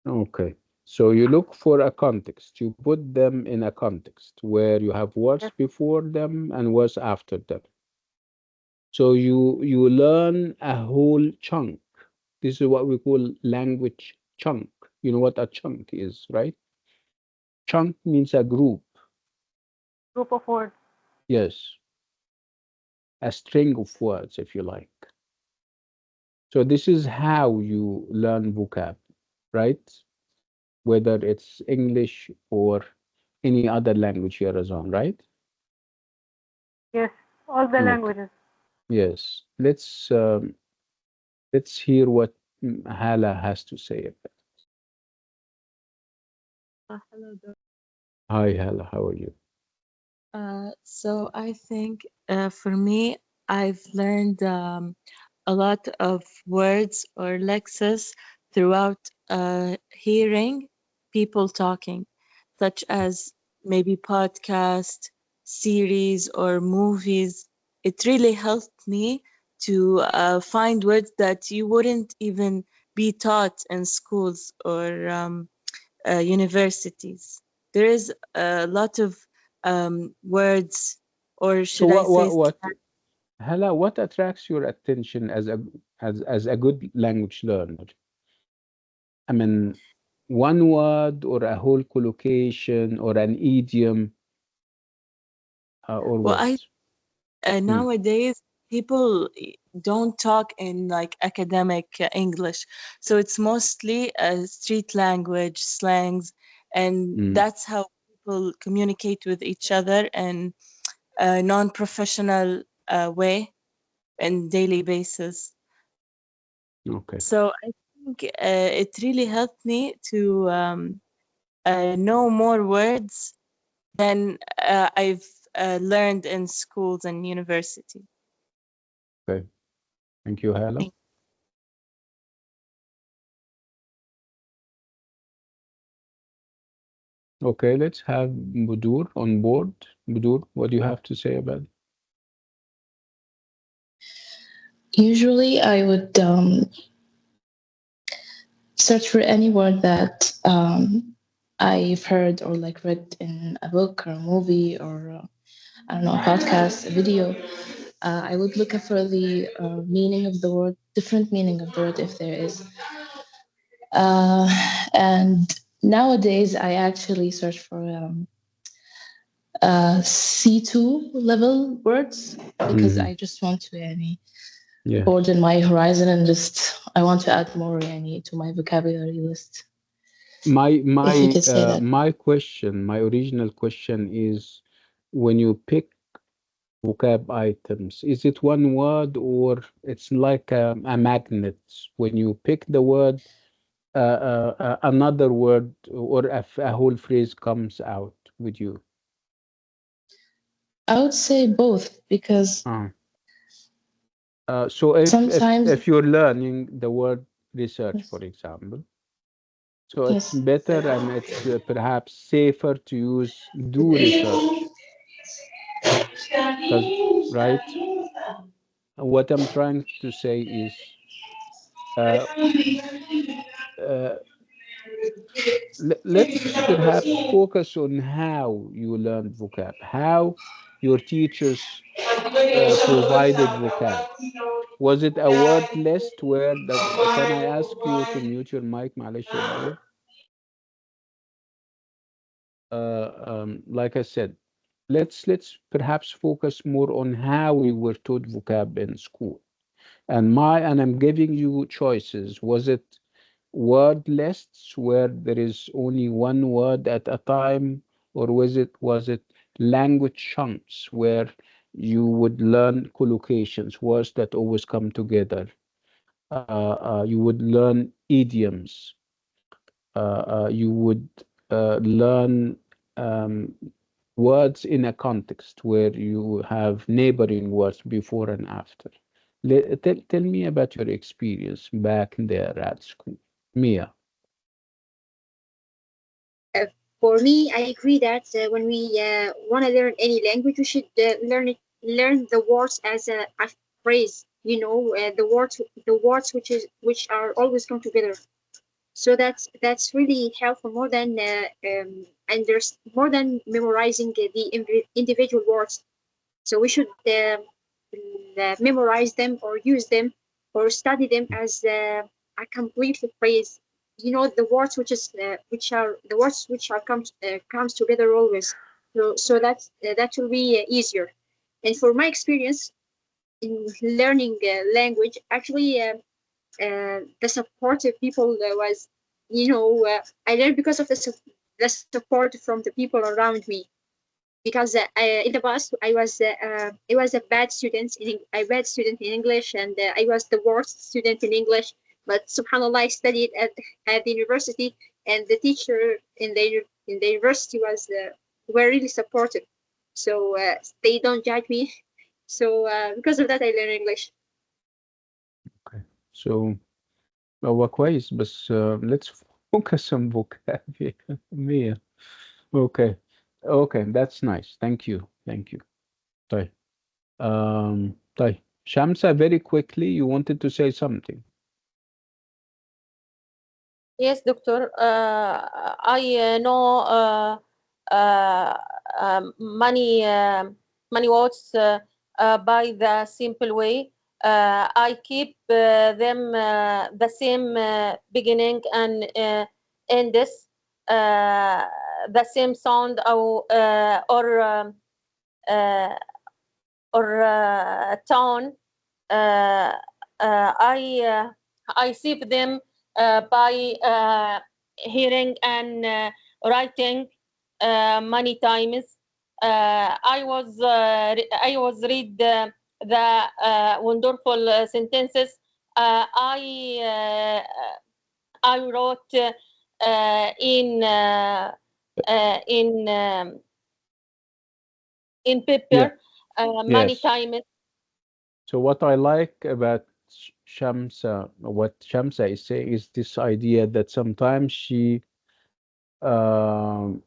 Okay. So you look for a context. You put them in a context where you have words Yes, before them and words after them. So you learn a whole chunk. This is what we call language chunk. You know what a chunk is, right? Chunk means a group. group of words. Yes, a string of words, if you like. So this is how you learn vocab, right? Whether it's English or any other language here is on, right? Yes, all the Okay. languages. Yes. Let's hear what Hala has to say about. Hello, Hi, Hala. How are you? So I think for me, I've learned a lot of words or lexes throughout hearing people talking, such as maybe podcast, series, or movies. It really helped me to find words that you wouldn't even be taught in schools or universities. There is a lot of words, or So should I say, Hala, what attracts your attention as a good language learner? I mean, one word or a whole collocation or an idiom or well, what? I Hmm. nowadays people don't talk in like academic English, so it's mostly street language, slangs, and Hmm. that's how people communicate with each other in a non-professional way and daily basis. Okay. So I think it really helped me to know more words than I've learned in schools and university. Okay. Thank you, Hala. Thank Okay, let's have Budur on board. Budur, what do you have to say about it? Usually, I would search for any word that I've heard or like read in a book or a movie or I don't know, a podcast, a video. I would look for the meaning of the word, different meaning of the word if there is. And nowadays, I actually search for C2 level words because I just want to Yeah. broaden my horizon and just I want to add more to my vocabulary list. My If you my could say uh, that. my question, my original question is, when you pick vocab items, is it one word or it's like a magnet? When you pick the word, another word or a whole phrase comes out with you. I would say both because Uh, so sometimes if you're learning the word research, yes, for example, so it's yes. better and it's perhaps safer to use do research, because right. What I'm trying to say is, uh, uh, let's perhaps focus on how you learned vocab, how your teachers provided vocab. Was it a word list where the, can I ask you to mute your mic, معلش يا كبير? Like I said, let's perhaps focus more on how we were taught vocab in school. And I'm giving you choices. Was it word lists where there is only one word at a time, or was it language chunks where you would learn collocations, words that always come together? You would learn idioms. You would learn um, words in a context where you have neighboring words before and after. Tell me about your experience back there at school, Mia. Uh, for me, I agree that when we want to learn any language, we should learn the words as a phrase. The words which are always come together. So that's really helpful and there's more than memorizing the individual words. So we should memorize them or use them or study them as a complete phrase. The words which are the words which are comes together always. So that will be easier. And for my experience in learning language, actually, the supportive people I learned because of the support from the people around me, because in the past I was a bad student in English, and I was the worst student in English. But subhanallah, I studied at the university, and the teacher in the university were really supportive. So they don't judge me. So because of that, I learned English. Okay. So هو كويس بس let's focus on vocabulary. Mia. Okay. Okay, that's nice. Thank you. Thank you. طيب. طيب. Shamsa, very quickly, you wanted to say something. Yes, doctor. I know many words by the simple way. I keep them the same beginning and ends, uh, the same sound uh, or tone. Uh, I save them by hearing and writing many times. I was read the wonderful sentences. I wrote in in Yeah. paper many Yes. times. So what I like about Shamsa, what Shamsa is saying is this idea that sometimes she, um,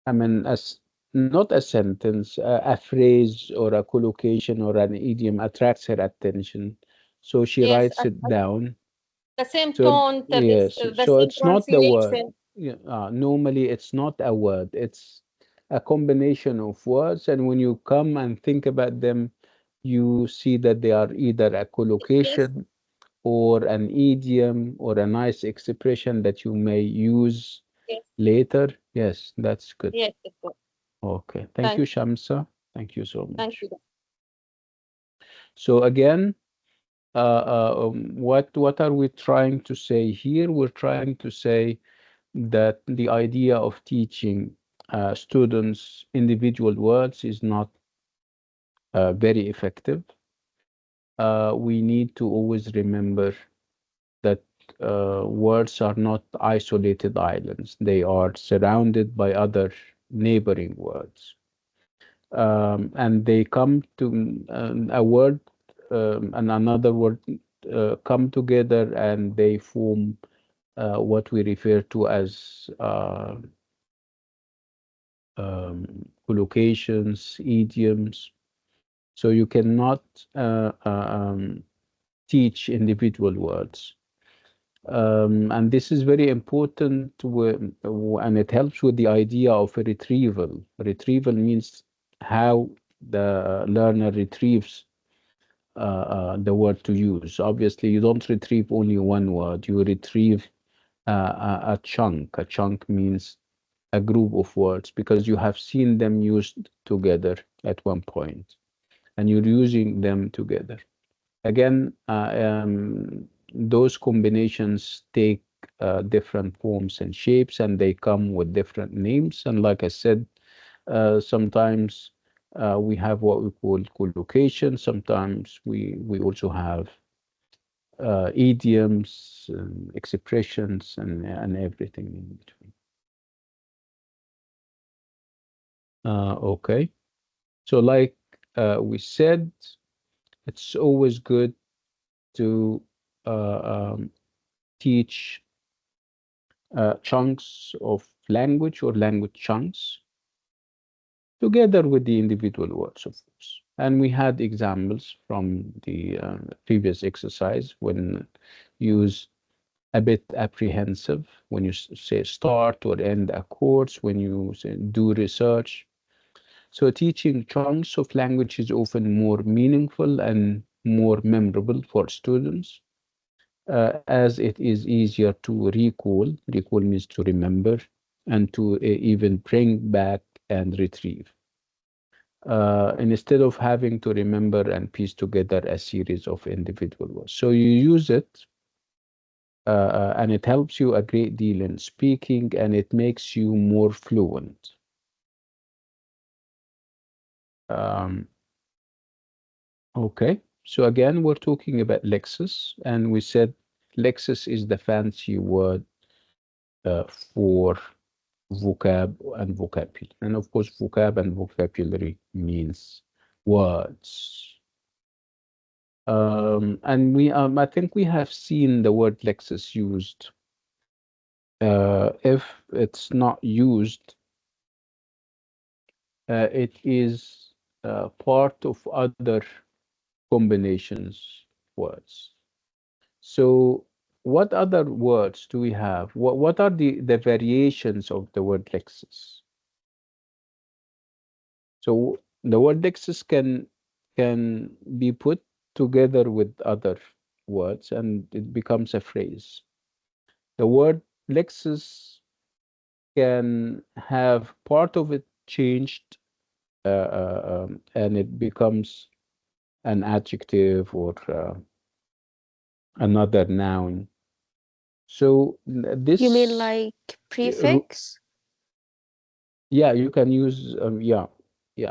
I mean, as not a sentence, a phrase or a collocation or an idiom attracts her attention, so she Yes, writes it down. the same So tone, yes, the so same it's not the word. pronunciation. Yeah, normally it's not a word. It's a combination of words, and when you come and think about them, you see that they are either a Yes, collocation or an idiom or a nice expression that you may use yes, later. Yes, that's good. yes, of course. Okay. Thank you, Thank Shamsa. Thank you so thank much. you. So again, what are we trying to say here? We're trying to say that the idea of teaching students individual words is not very effective. We need to always remember that words are not isolated islands. They are surrounded by other neighboring words. And they come to a word and another word come together and they form what we refer to as collocations, idioms. So you cannot teach individual words. And this is very important, and it helps with the idea of a retrieval. Retrieval means how the learner retrieves the word to use. Obviously, you don't retrieve only one word, you retrieve a chunk. A chunk means a group of words because you have seen them used together at one point and you're using them together. Again, those combinations take different forms and shapes and they come with different names. And like I said, sometimes we have what we call collocation. Sometimes we also have idioms, expressions, and everything in between. Okay. So like we said, it's always good to teach chunks of language or language chunks together with the individual words, of course. And we had examples from the previous exercise when use a bit apprehensive, when you say start or end a course, when you say do research. So teaching chunks of language is often more meaningful and more memorable for students, as it is easier to recall. Recall means to remember and to even bring back and retrieve. Instead of having to remember and piece together a series of individual words. So you use it and it helps you a great deal in speaking and it makes you more fluent. Um, okay, so again, we're talking about Lexis, and we said Lexis is the fancy word for vocab and vocabulary. And of course, vocab and vocabulary means words. And I think we have seen the word Lexis used. If it's not used, it is part of other combinations words. So what other words do we have? What are the variations of the word Lexis? So the word Lexis can be put together with other words and it becomes a phrase. The word Lexis can have part of it changed and it becomes an adjective or another noun. So You mean this, like uh, prefix? yeah, you can use, yeah.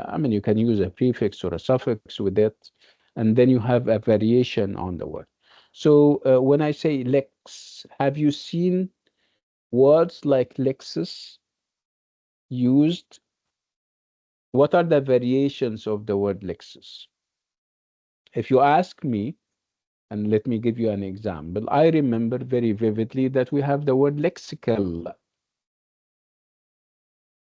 I mean, you can use a prefix or a suffix with it, and then you have a variation on the word. So when I say lex, have you seen words like Lexus used? What are the variations of the word Lexus? If you ask me, and let me give you an example, I remember very vividly that we have the word lexical.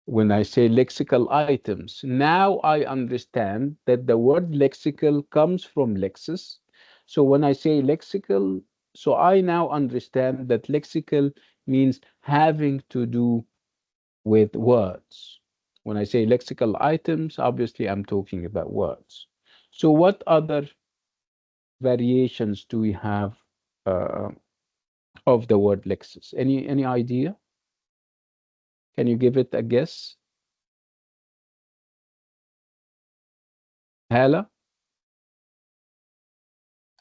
When I say lexical items, now I understand that the word lexical comes from Lexis. So when I say lexical, so I now understand that lexical means having to do with words. When I say lexical items, obviously I'm talking about words. So what other variations do we have uh, of the word Lexis? Any idea? Can you give it a guess? Hala?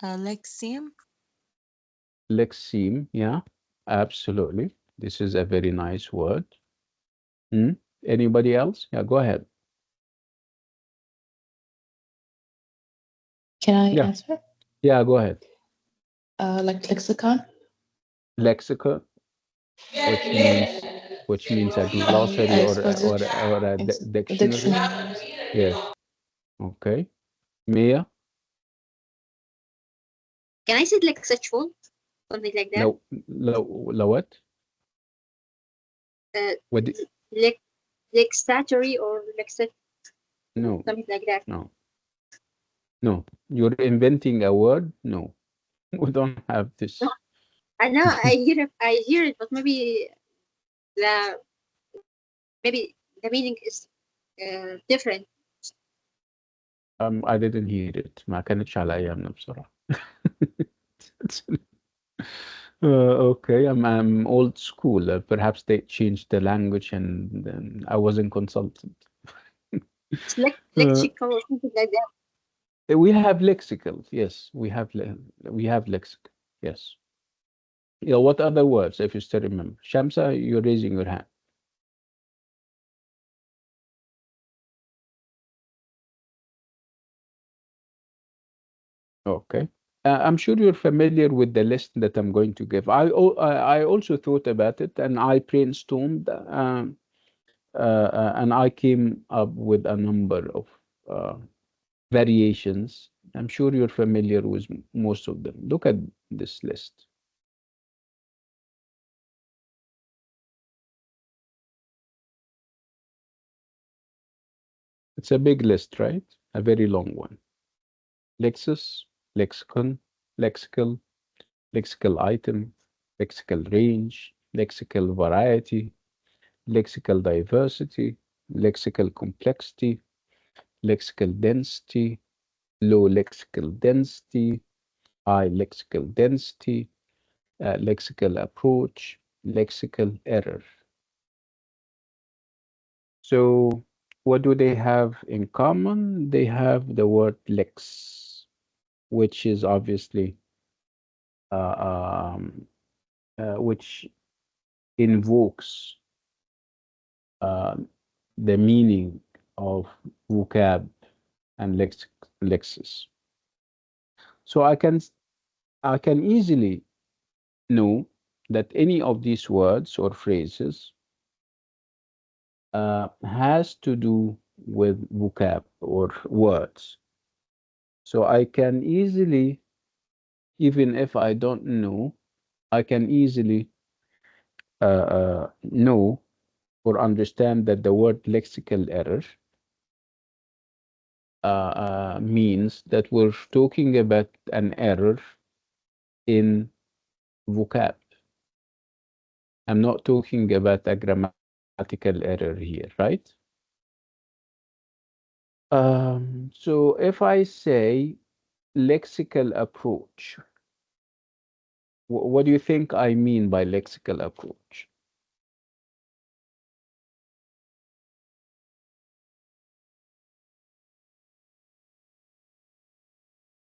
Lexeme. Lexeme, yeah, absolutely. This is a very nice word. Hmm? Anybody else? Yeah, go ahead. Can I Yeah, answer? yeah, go ahead. Like lexicon? Lexicon, which means a glossary I suppose or a it's dictionary. dictionaries. Yes. Okay. Mia? Can I say like sexual? Something like that? Lo what? Uh, What? lex lexatory or No, something like that. no, no. You're inventing a word? No, we don't have No, this. I know I hear it, but the maybe the meaning is different. I didn't hear it. ما كانتش على أيامنا بصراحة. Okay, I'm old school. Perhaps they changed the language and I wasn't consulted. It's Uh, lexical or something like that. we have lexicals. Yes, we have lexical. Yes. Yeah, what other words, if you still remember? Shamsa, you're raising your hand. Okay. I'm sure you're familiar with the list that I'm going to give. I also thought about it and I brainstormed and I came up with a number of uh, variations. I'm sure you're familiar with most of them. Look at this list. It's a big list, right? A very long one. Lexis, lexicon, lexical, lexical item, lexical range, lexical variety, lexical diversity, lexical complexity, lexical density, low lexical density, high lexical density, lexical approach, lexical error. So, what do they have in common? They have the word lex, which is obviously uh, um, which invokes uh, the meaning of vocab and lexis. So I can easily know that any of these words or phrases has to do with vocab or words. So I can easily, even if I don't know, I can easily know or understand that the word lexical error means that we're talking about an error in vocab. I'm not talking about a grammatical error here, right? So if I say lexical approach, what do you think I mean by lexical approach?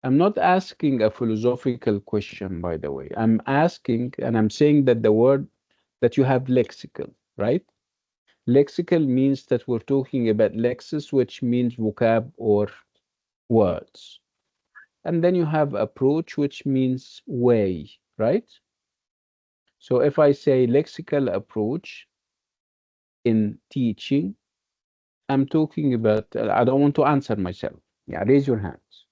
I'm not asking a philosophical question, by the way. I'm asking, and I'm saying that the word that you have lexical, right? Lexical means that we're talking about lexis, which means vocab or words. And then you have approach, which means way, right? So if I say lexical approach in teaching, I'm talking about, I don't want to answer myself. Yeah, raise your hands.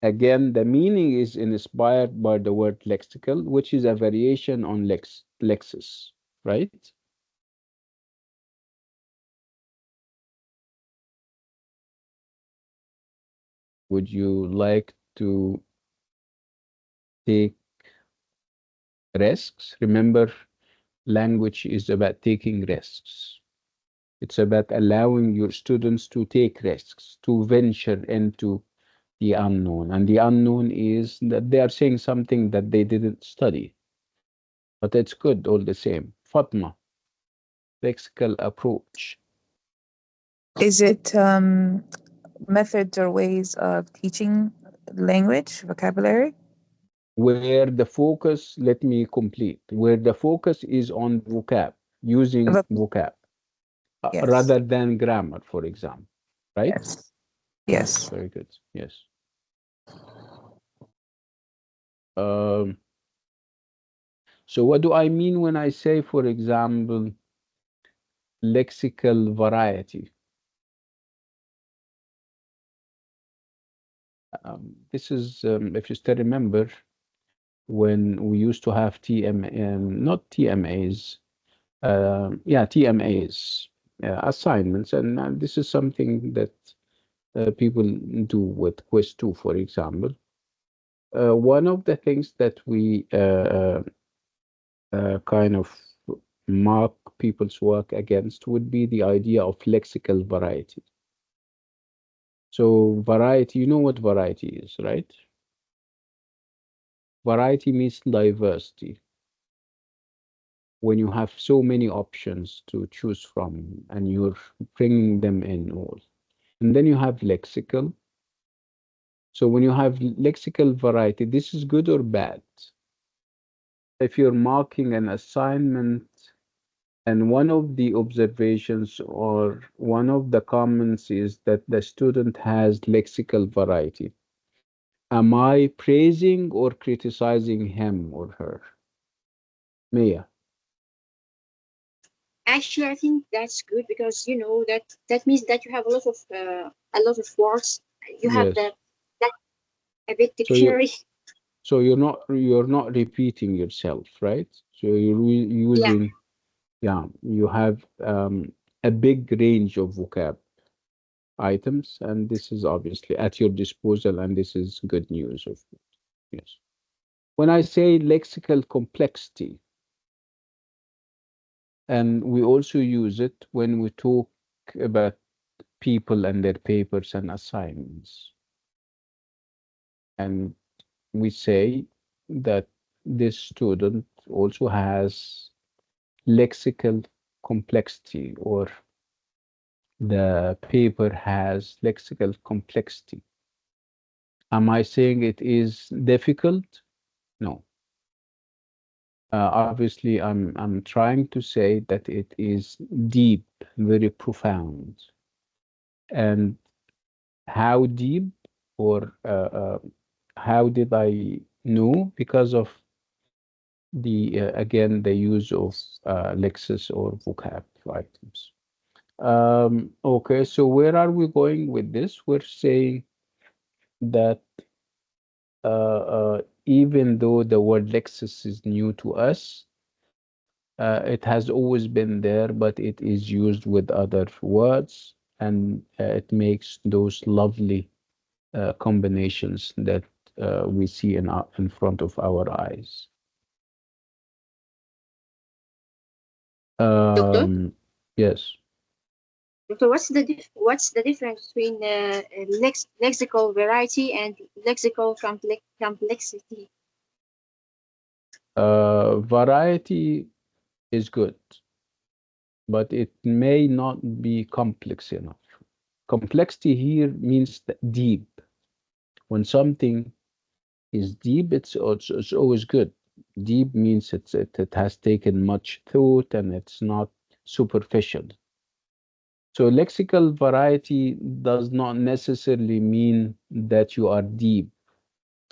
Again, the meaning is inspired by the word lexical, which is a variation on lexis, right? Would you like to take risks? Remember, language is about taking risks. It's about allowing your students to take risks, to venture into the unknown. And the unknown is that they are saying something that they didn't study, but it's good all the same. Fatma, lexical approach. Is it methods or ways of teaching language, vocabulary? Where the focus, let me complete, where the focus is on vocab, using Voc- vocab, yes. rather than grammar, for example, right? Yes. Yes, Yes. very good. Yes. Um, so what do I mean when I say, for example, lexical variety? This is, if you still remember, when we used to have not TMAs, yeah, TMAs, assignments, and this is something that people do with quiz 2, for example. One of the things that we kind of mark people's work against would be the idea of lexical variety. So variety, you know what variety is, right? Variety means diversity. When you have so many options to choose from and you're bringing them in all. And then you have lexical. So when you have lexical variety, this is good or bad. If you're marking an assignment and one of the observations or one of the comments is that the student has lexical variety, am I praising or criticizing him or her? Mia. Actually, I think that's good because that means that you have a lot of words. You have Yes. that a bit So you dictionary. so you're not repeating yourself, right? So you're Yeah. using, yeah, you have a big range of vocab items, and this is obviously at your disposal, and this is good news, of course. Yes. When I say lexical complexity, and we also use it when we talk about people and their papers and assignments, and we say that this student also has lexical complexity, or the paper has lexical complexity. Am I saying it is difficult? No. Obviously, I'm trying to say that it is deep, very profound. And how deep, or how did I know? Because of the again, the use of lexis or vocab items. Okay, so where are we going with this? We're saying that even though the word Lexus is new to us, it has always been there, but it is used with other words, and it makes those lovely combinations that we see in front of our eyes. Doctor, Yes. doctor, what's the difference between lexical variety and lexical complexity? Variety is good, but it may not be complex enough. Complexity here means deep. When something is deep, it's always good. Deep means it has taken much thought and it's not superficial. So lexical variety does not necessarily mean that you are deep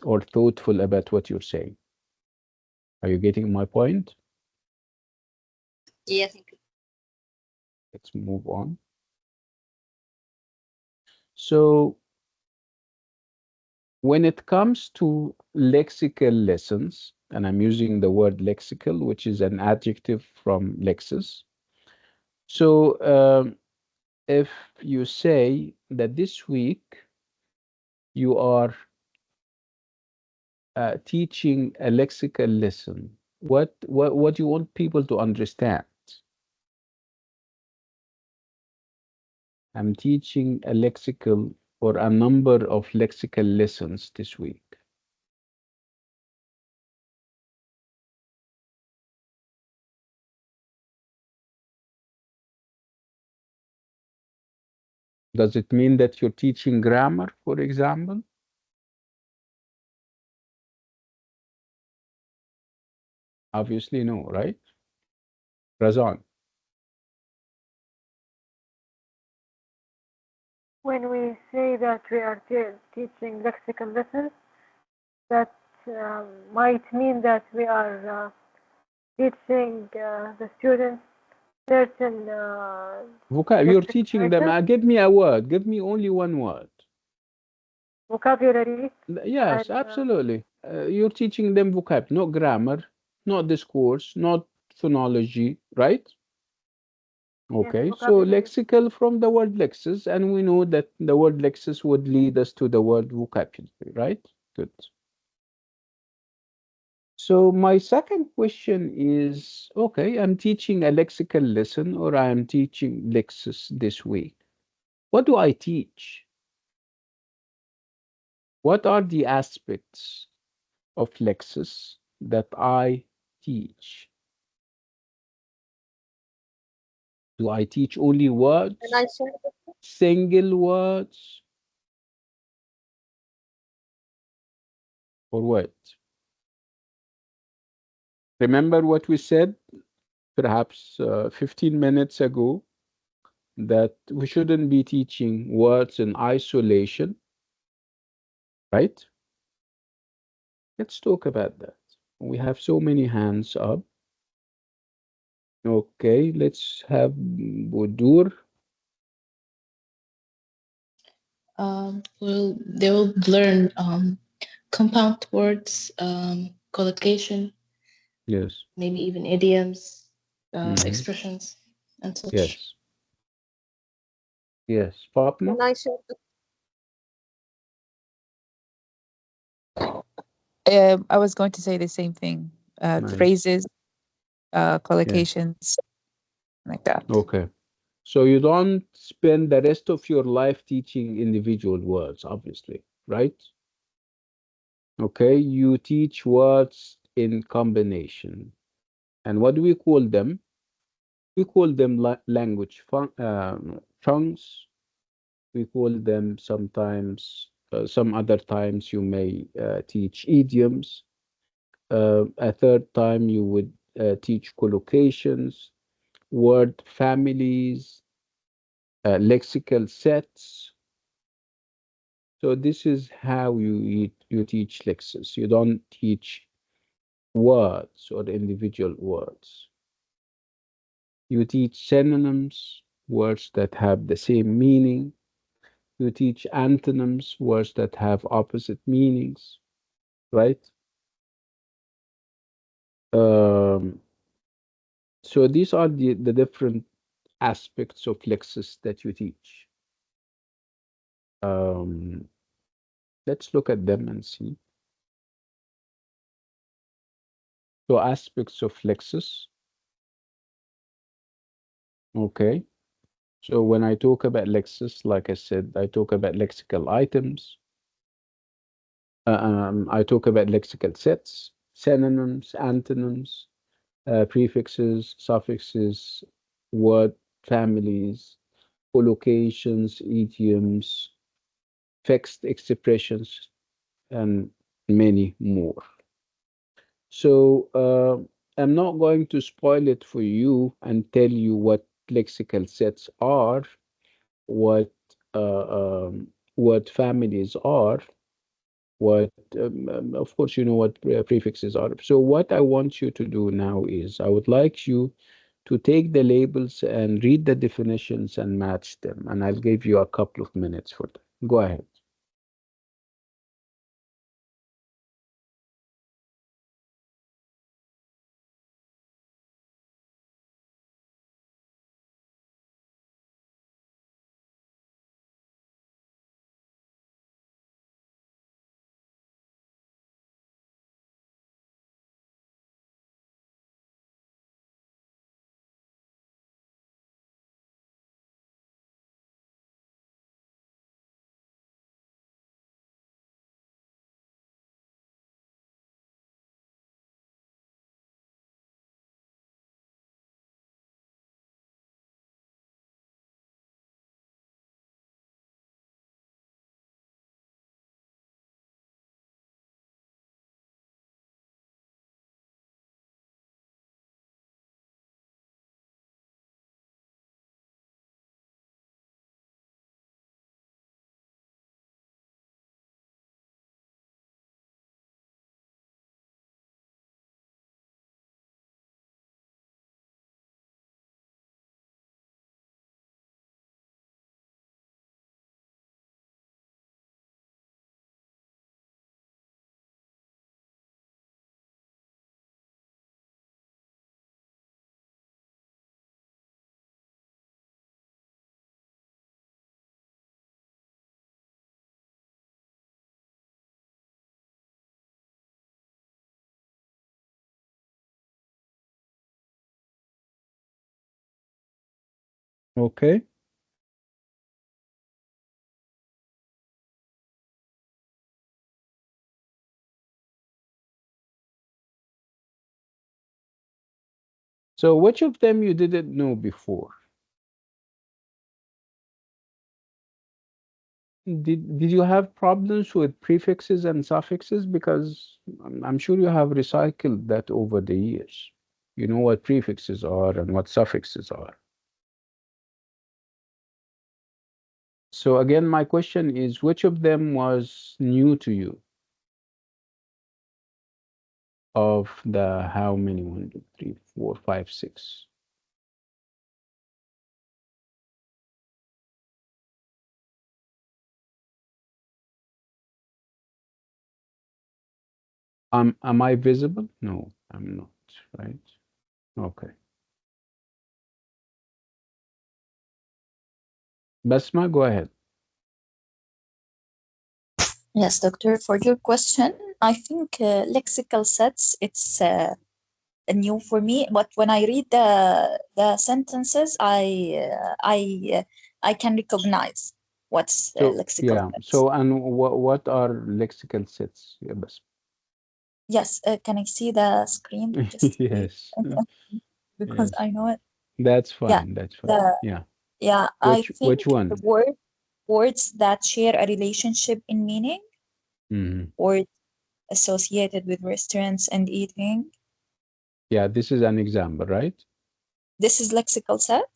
or thoughtful about what you're saying. Are you getting my point? Yeah, thank you. Let's move on. So when it comes to lexical lessons, and I'm using the word lexical, which is an adjective from lexis. So if you say that this week you are teaching a lexical lesson, what do you want people to understand? I'm teaching a lexical or a number of lexical lessons this week. Does it mean that you're teaching grammar, for example? Obviously, no, right? Razan. When we say that we are teaching lexical lessons, that might mean that we are teaching the students certain You're lexical teaching them. items, Give me a word. Give me only one word. vocabulary, and Yes, absolutely. You're teaching them vocab, not grammar, not discourse, not phonology, right? yes, Okay, so vocabulary. lexical from the word lexis, and we know that the word lexis would lead us to the word vocabulary, right? Good. So my second question is, okay, I'm teaching a lexical lesson or I am teaching lexis this week. What do I teach? What are the aspects of lexis that I teach? Do I teach only And I words, said, single words, or what? Remember what we said perhaps 15 minutes ago, that we shouldn't be teaching words in isolation, right? Let's talk about that. We have so many hands up. Okay, let's have Budur. Well, they will learn compound words, collocation, Yes. maybe even idioms, Hmm. expressions, and such. Yes. Yes. Fatma? and I said, I was going to say the same thing. Nice. Phrases, Yeah. collocations, like that. Okay. So you don't spend the rest of your life teaching individual words, obviously, right? Okay. You teach words in combination. And what do we call them? We call them language chunks. We call them sometimes, some other times you may teach idioms. A third time you would teach collocations, word families, lexical sets. So this is how you teach lexis. You don't teach words or individual words. You teach synonyms, words that have the same meaning. You teach antonyms, words that have opposite meanings, right? Um, so these are the different aspects of lexis that you teach. Um, let's look at them and see. So aspects of lexis. Okay. So when I talk about lexis, like I said, I talk about lexical items. I talk about lexical sets, synonyms, antonyms, prefixes, suffixes, word families, collocations, idioms, fixed expressions, and many more. So I'm not going to spoil it for you and tell you what lexical sets are, what word families are, what of course you know what prefixes are. So what I want you to do now is I would like you to take the labels and read the definitions and match them, and I'll give you a couple of minutes for that. Go ahead. Okay. So which of them you didn't know before? Did you have problems with prefixes and suffixes? Because I'm sure you have recycled that over the years. You know what prefixes are and what suffixes are. So again, my question is, which of them was new to you? Of the how many? One, two, three, four, five, six. Am I visible? No, I'm not, right? Okay. Basma, go ahead. Yes, doctor, for your question, I think lexical sets, it's new for me, but when I read the sentences, I can recognize what's So lexical yeah. sets. So and what are lexical sets? Yeah, Basma. Yes, can I see the screen just please? Yes. Because Yes. I know it. That's Yeah, fine. That's fine. the Yeah. yeah, I Which think the one? words that share a relationship in meaning, Hmm. words associated with restaurants and eating. Yeah, this is an example, right? This is lexical set,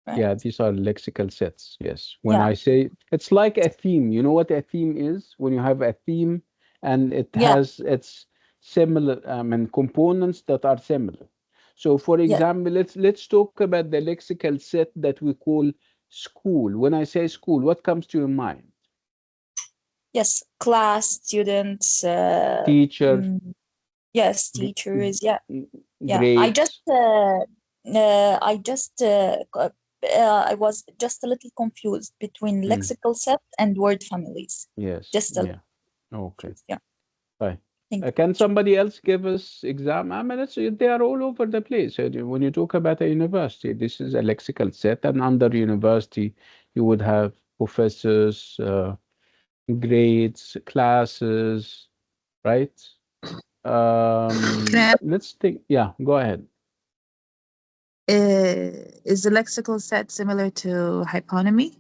right? Yeah, these are lexical sets. Yes. When Yeah, I say it's like a theme, you know what a theme is? When you have a theme and it yeah, has its similar and components that are similar. So for yeah, example, let's talk about the lexical set that we call school. When I say school, what comes to your mind? yes. Class, students, Teacher, yes, g- teachers. Yeah, yeah. grades. I just, I was just a little confused between Mm, lexical set and word families. yes, Just a little yeah. Okay. confused. Yeah, Fine. thank you. Can somebody else give us exam? I mean, they are all over the place. When you talk about a university, this is a lexical set, and under university, you would have professors, grades, classes, right? Can Let's think. Yeah, go ahead. is the lexical set similar to hyponymy?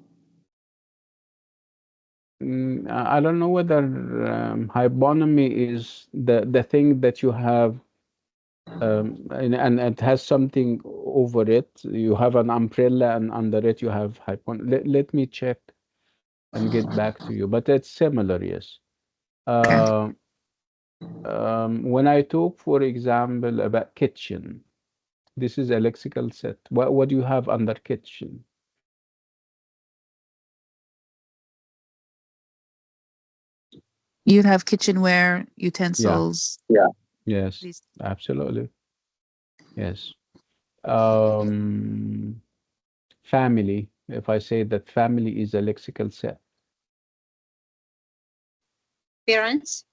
I don't know whether hyponymy is the thing that you have and it has something over it. You have an umbrella, and under it you have hypon. Let me check and get back to you. But it's similar, yes. Okay. Uh, when I talk, for example, about kitchen, this is a lexical set. What do you have under kitchen? You'd have kitchenware, Yeah. utensils. Yes. These. Absolutely. Yes. Um, family. If I say that family is a lexical set, Parents.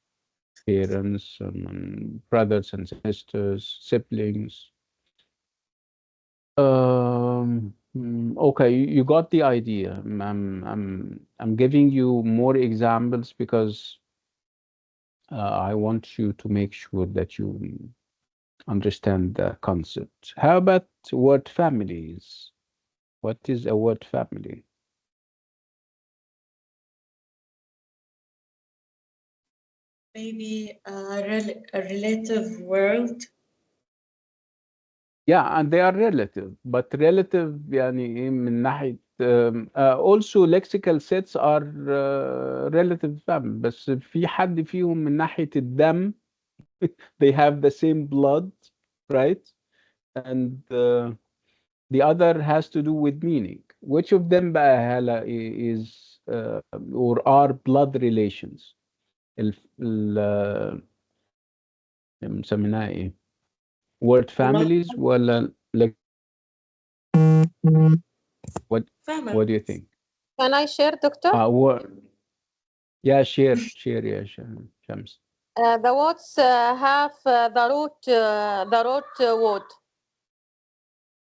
parents, brothers and sisters, siblings. Okay, you got the idea. I'm giving you more examples because I want you to make sure that you understand the concept. How about word families? What is a word family? Maybe a relative world. Yeah, and they are relative, but relative يعني إيه من ناحية also lexical sets are relative fam بس في حد فيهم من ناحية الدم they have the same blood, right? And the other has to do with meaning. Which of them بقى هلا is or are blood relations? مسميناها ايه؟ Word Blood families ولا what what do you families. think? Can I share, doctor? Word. Yeah, share, yeah, Shams. The words have the root word.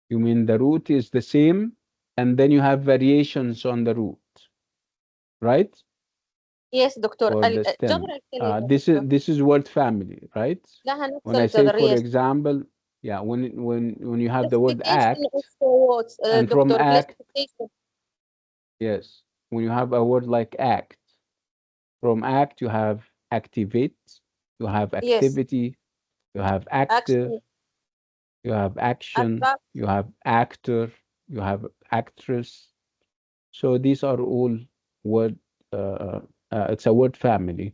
You mean the root is the same? and then you have variations on the root, right? Yes دكتور For the stem. جبر الكلمة This is دكتور word family, right? لها نفس When I say, الجذر for yes example, yeah, when you have the word classification of act, words and from دكتور act, classification yes, when you have a word like act, from act you have activate, you have yes activity, you have active, action you have action, attract you have actor, you have actress. So these are all word, it's a word family.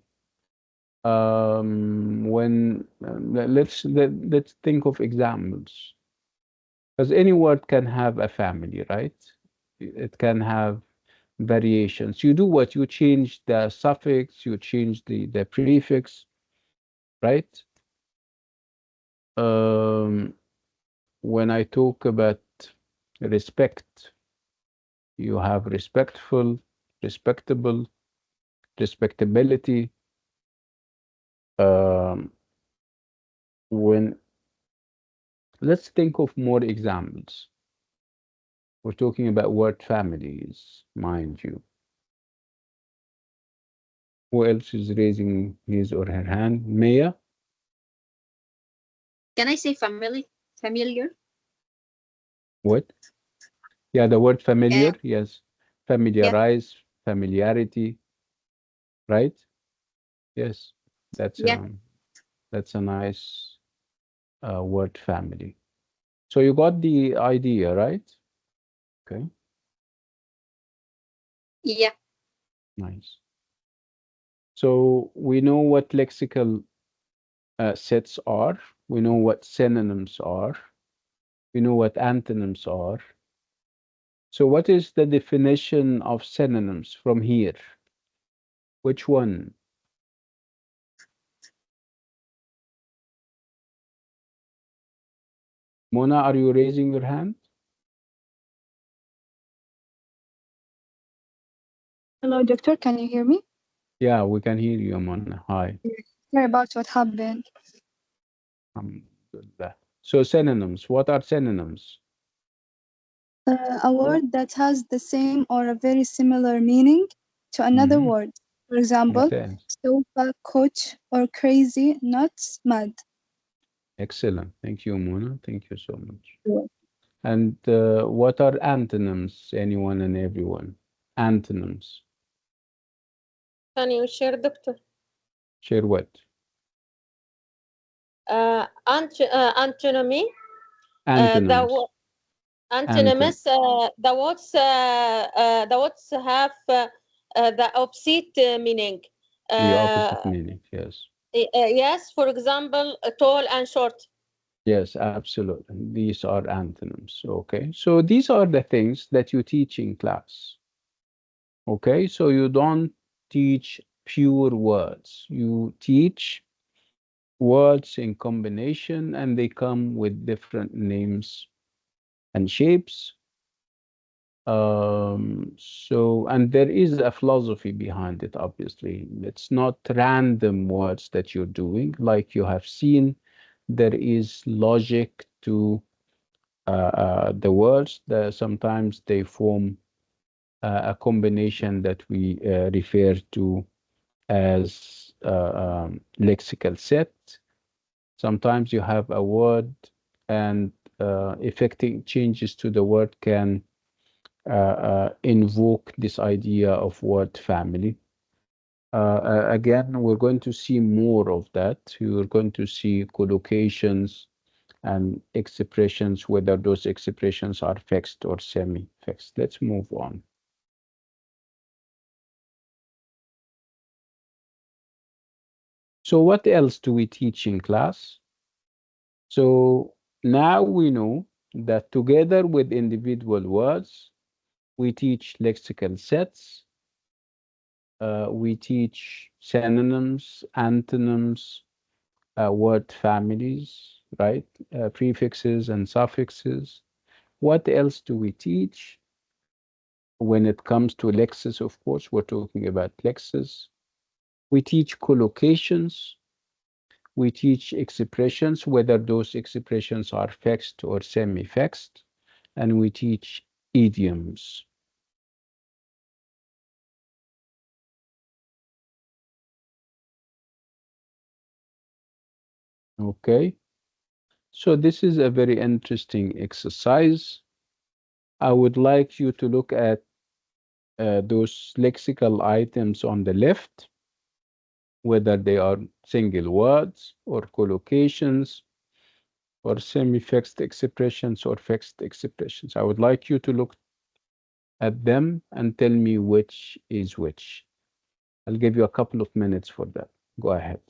When let's think of examples, because any word can have a family, right? It can have variations. You do what? You change the suffix, you change the prefix, right? Um, when I talk about respect, you have respectful, respectable, respectability. Um, when let's think of more examples. We're talking about word families, mind you. Who else is raising his or her hand? Maya? Can I say familiar? What? Yeah, the word Uh, familiar. Yes. yeah, Familiarize, familiarity, right? Yes. That's yeah, that's a nice word family. So you got the idea, right? Okay, yeah. nice. So we know what lexical sets are. We know what synonyms are. We know what antonyms are. So what is the definition of synonyms from here? Which one? Mona, are you raising your hand? Hello, doctor. Can you hear me? Yeah, we can hear you, Mona. Hi. Sorry about what happened. Alhamdulillah. So synonyms, what are synonyms? A word that has the same or a very similar meaning to another Mhm. word. For example, Mumtaz. sofa, coach, or crazy, nuts, mad. Excellent. Thank you, Mona. Thank you so much. Sure. And what are antonyms, anyone and everyone? Antonyms. can you share دكتور Share what? antonymy the Antonyms. Anton antonyms the words have the opposite meaning the opposite uh, meaning. Yes. yes for example tall and short Yes, absolutely. These are antonyms. Okay. So these are the things that you teach in class. Okay. So you don't teach pure words. You teach words in combination and they come with different names and shapes. And there is a philosophy behind it, obviously. It's not random words that you're doing. Like you have seen, there is logic to the words. Sometimes they form a combination that we refer to as lexical set. Sometimes you have a word and effecting changes to the word can invoke this idea of word family. Again, we're going to see more of that. You're going to see collocations and expressions, whether those expressions are fixed or semi-fixed. Let's move on. So what else do we teach in class? So now we know that together with individual words, we teach lexical sets, we teach synonyms, antonyms, word families, right? Prefixes and suffixes. What else do we teach? When it comes to lexes, of course, we're talking about lexes. We teach collocations. We teach expressions, whether those expressions are fixed or semi-fixed. And we teach idioms. Okay, so this is a very interesting exercise. I would like you to look at those lexical items on the left, whether they are single words or collocations or semi-fixed expressions or fixed expressions. I would like you to look at them and tell me which is which. I'll give you a couple of minutes for that. Go ahead.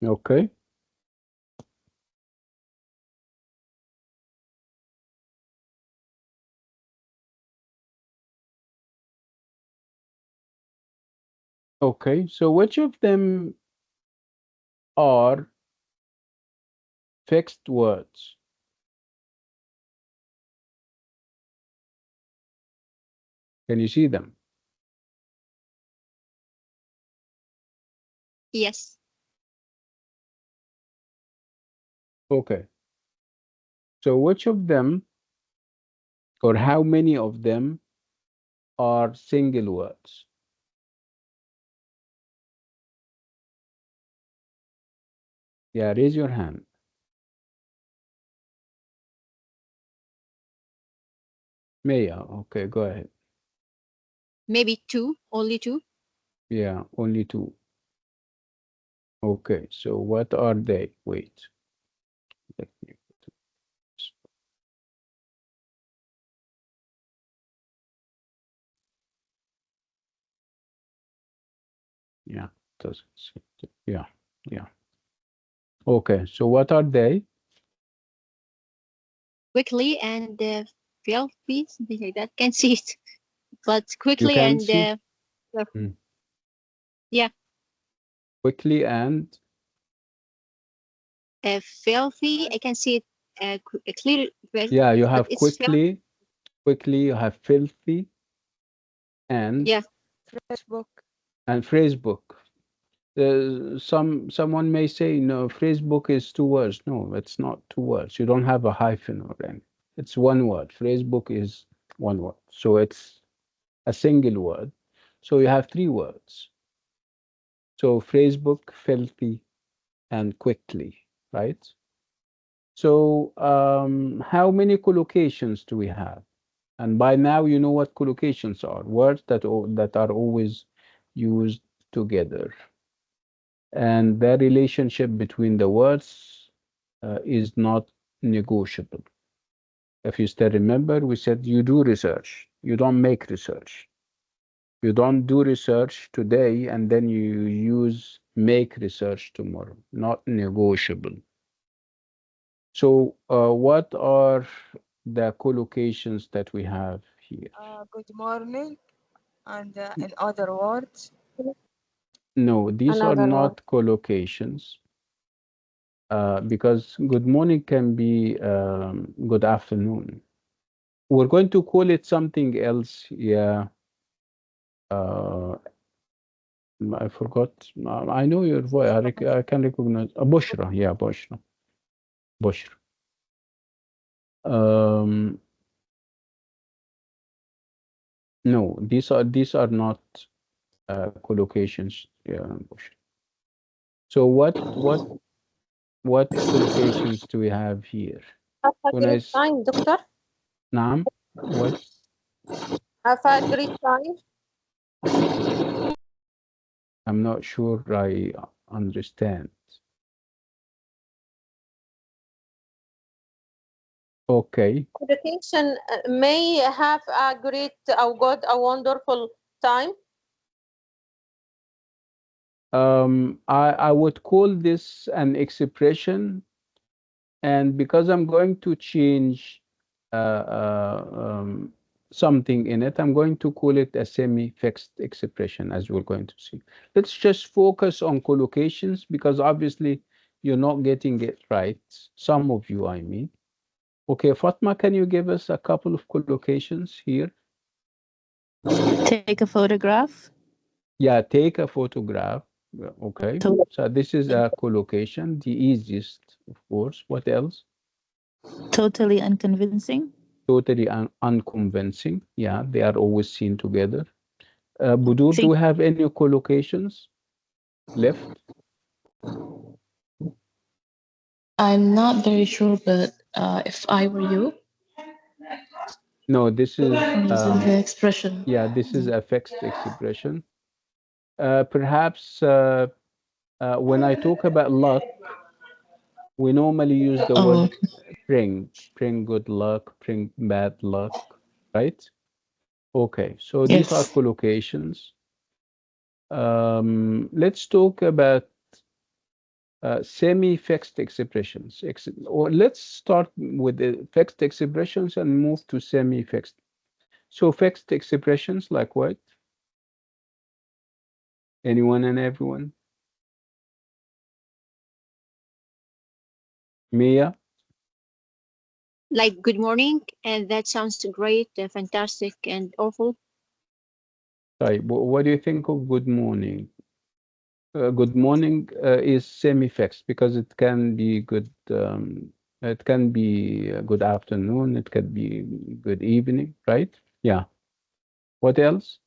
Okay. Okay. So which of them are fixed words? Can you see them? Yes. Okay. So which of them or how many of them are single words? Yeah, raise your hand. Maya, okay, go ahead. Maybe two, only two. Yeah, only two. Okay, so what are they? Wait. Let me yeah, doesn't seem yeah, yeah. Okay, so what are they? Quickly and filthy, something like that. Can't see it, but You quickly can and see mm, yeah, quickly and filthy. I can see it clear, yeah, you but have it's filthy. quickly, you have filthy and Yeah, phrase book. Someone may say no, phrase book is two words. No, it's not two words. You don't have a hyphen or anything. It's one word. Phrase book is one word. So it's a single word. So you have three words. So phrase book, filthy, and quickly, right? So how many collocations do we have? And by now you know what collocations are, words that are always used together. And the relationship between the words is not negotiable. If you still remember, we said you do research, you don't make research. You don't do research today and then you use make research tomorrow. Not negotiable. So, what are the collocations that we have here? Good morning, and in other words, No, these are Another word. not collocations. Because good morning can be good afternoon. We're going to call it something else. Yeah. I forgot. I know your voice. I can recognize. Bushra. Yeah, Bushra. Bushra. Um, no, these are not collocations. Yeah, Bushra. So what collocations do we have here? Have a When great time, doctor. Naam, what? Have a great time. I'm not sure I understand. Okay. Education may have a great, a good, a wonderful time. I would call this an expression, and because I'm going to change uh, uh, um, something in it, I'm going to call it a semi-fixed expression, as we're going to see. Let's just focus on collocations because obviously you're not getting it right. Some of you, I mean. Okay, Fatma, can you give us a couple of collocations here? Take a photograph. Yeah, take a photograph. Yeah, okay. To- So this is a collocation, the easiest, of course. What else? Totally unconvincing. Totally unconvincing. Yeah, they are always seen together. Budur, do Think we have any collocations left? I'm not very sure, but if I were you, No, this is I'm using the expression. yeah, this is a fixed expression. Perhaps when I talk about luck, we normally use the Oh, word bring good luck, bring bad luck, right? Okay, so these are yes. collocations. Let's talk about semi-fixed expressions. Or let's start with the fixed expressions and move to semi-fixed. So fixed expressions like what? Anyone and everyone? Mia? Like good morning, and that sounds great, fantastic, and awful. Right. What do you think of good morning? Good morning is semi-fixed because it can be good. It can be good afternoon. It can be good evening, right? Yeah. What else?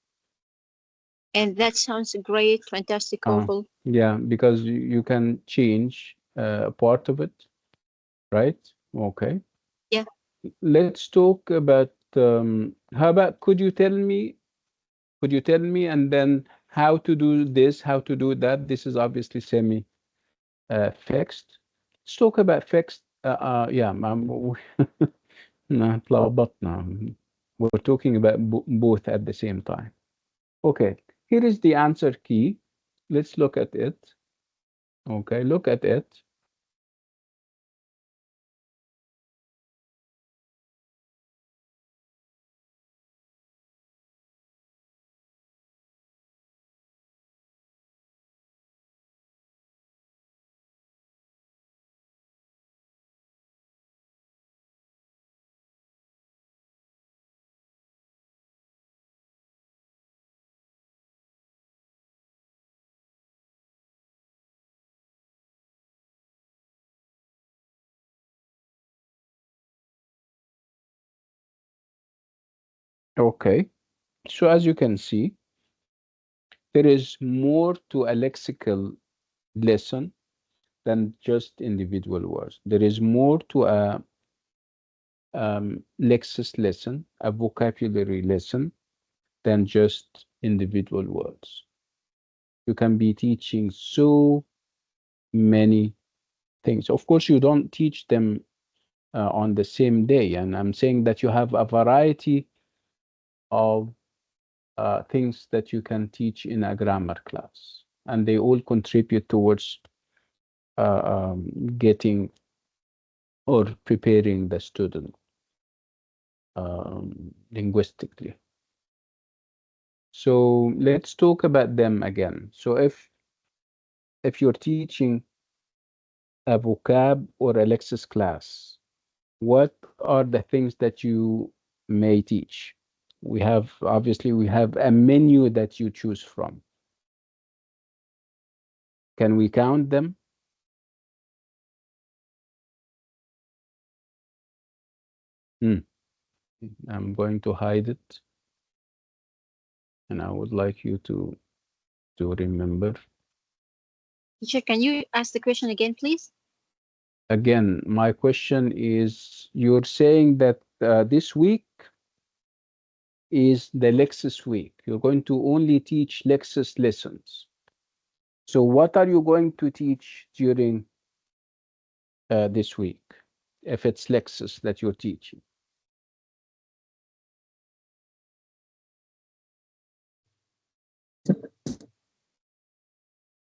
And that sounds great, fantastic, Uh, awful. yeah, because you can change part of it, right? Okay. Yeah. Let's talk about how about could you tell me and then how to do this, how to do that? This is obviously semi fixed. Let's talk about fixed. Yeah, اتلخبطنا. We're talking about both at the same time. Okay, here is the answer key. Let's look at it. Okay, look at it. Okay, so as you can see, there is more to a lexical lesson than just individual words. There is more to a lexis lesson, a vocabulary lesson, than just individual words. You can be teaching so many things. Of course, you don't teach them on the same day, and I'm saying that you have a variety of things that you can teach in a grammar class, and they all contribute towards getting or preparing the student linguistically. So let's talk about them again. So if if you're teaching a vocab or a Lexis class, what are the things that you may teach? We have, obviously, we have a menu that you choose from. Can we count them? I'm going to hide it, and I would like you to remember. Teacher, can you ask the question again, please? Again, my question is, you're saying that this week is the Lexis week. You're going to only teach Lexis lessons. So what are you going to teach during this week, if it's Lexis that you're teaching?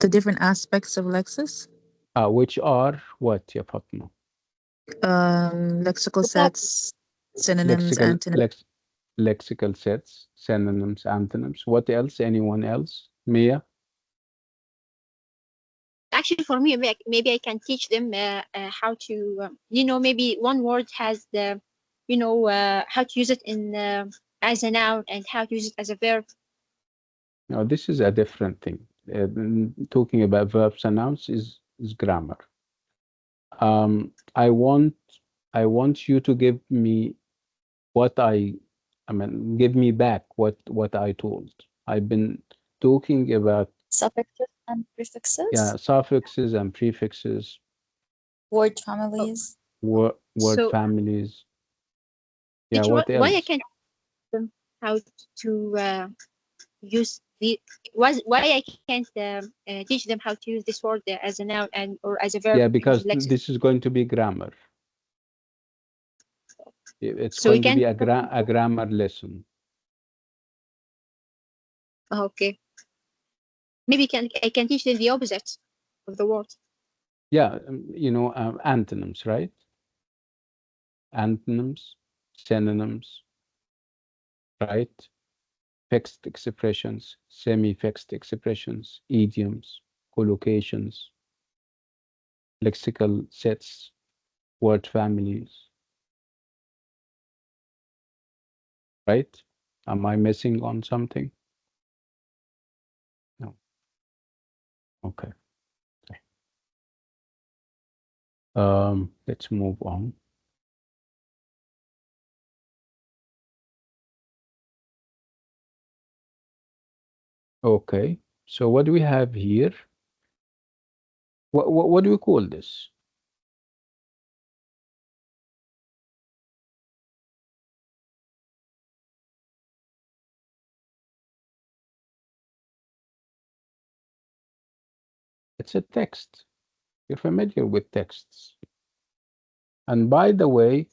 The different aspects of Lexis, Which are what, ya Fatma? lexical The top. sets, synonyms, Lexical, antonyms. lexical sets, synonyms, antonyms. What else? Anyone else? Mia? Actually, for me, maybe I can teach them how to, maybe one word has the, how to use it in as a noun and how to use it as a verb. No, this is a different thing. Talking about verbs and nouns is grammar. I want you to give me what I mean, give me back what I told. I've been talking about, Suffixes and yeah, prefixes, suffixes and prefixes, word Oh, families. word so, families. Yeah, teacher, what why I else? can't teach them how to use the why I can't teach them how to use this word as a noun and or as a verb Yeah, in because lexicon. this is going to be grammar. It's So we going to can. be a grammar lesson. Okay. Maybe I can teach them the opposite of the word. Yeah, antonyms, right? Antonyms, synonyms, right? Fixed expressions, semi-fixed expressions, idioms, collocations, lexical sets, word families, right? Am I missing on something? No. Okay. Let's move on. Okay. So what do we have here? What do we call this? It's a text. You're familiar with texts. And by the way,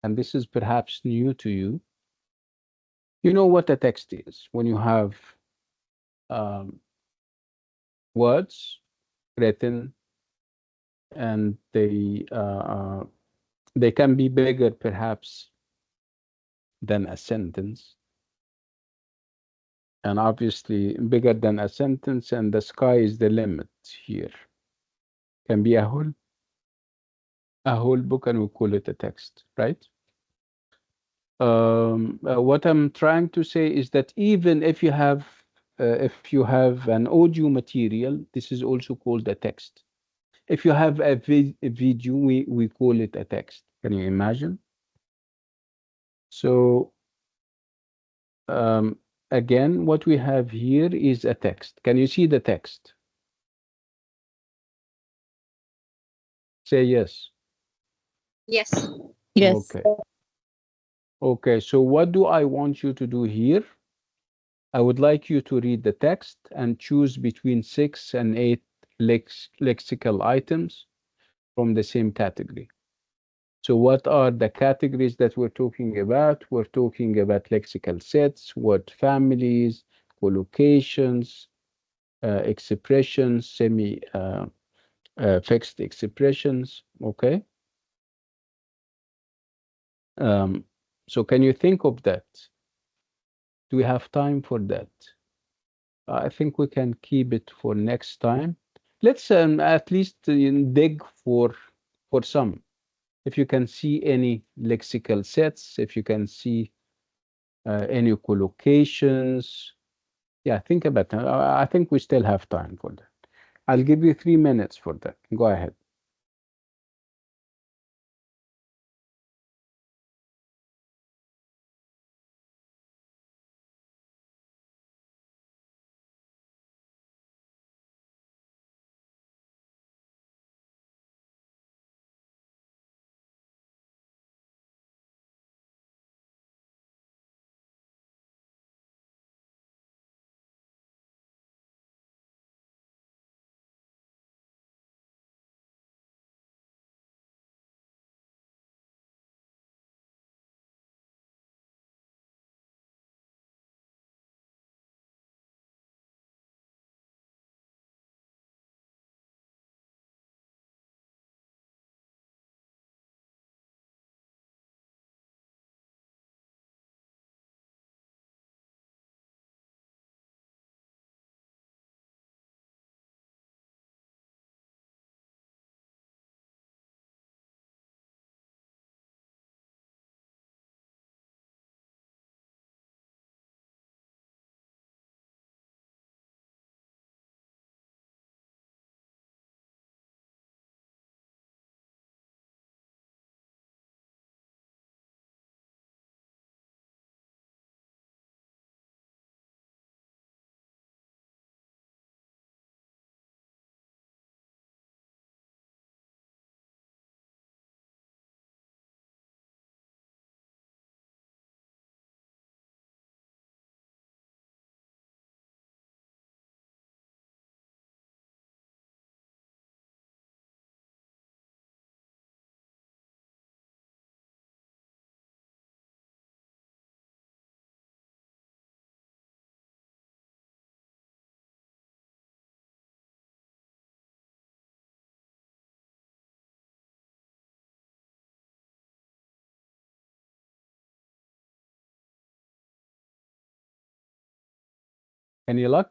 and this is perhaps new to you, you know what a text is when you have um, words written, and they can be bigger perhaps than a sentence, and obviously bigger than a sentence, and the sky is the limit here. Can be a whole book, and we call it a text, right? What I'm trying to say is that even if you have an audio material, this is also called a text. If you have a video, we call it a text. Can you imagine? So again, what we have here is a text. Can you see the text? Say yes. Yes. Yes. Okay. Okay, so what do I want you to do here? I would like you to read the text and choose between 6 and 8 lexical items from the same category. So what are the categories that we're talking about? We're talking about lexical sets, word families, collocations, expressions, fixed expressions, okay? Um, so can you think of that? Do we have time for that? I think we can keep it for next time. Let's at least dig for some. If you can see any lexical sets, if you can see any collocations, yeah, think about that. I think we still have time for that. I'll give you 3 minutes for that. Go ahead. Any luck?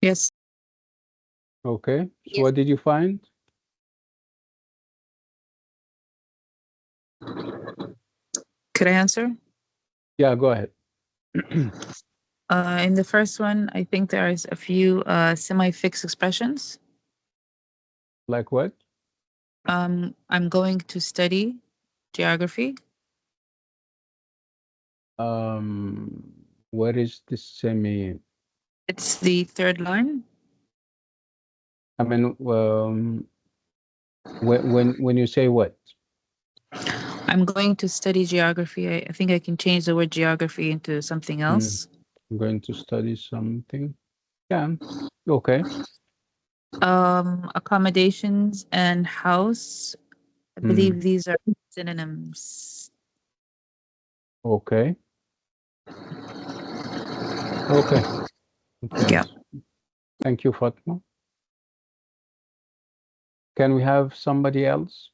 Yes. Okay. So Yes. what did you find? Could I answer? Yeah, go ahead. In the first one, I think there is a few semi-fixed expressions. Like what? I'm going to study geography. Where is this semi? It's the third line. I mean, when you say what? I'm going to study geography. I think I can change the word geography into something else. I'm going to study something. Yeah. Okay. Accommodations and house. I believe these are synonyms. Okay. Okay. Yeah. Thanks. Thank you, Fatma. Can we have somebody else?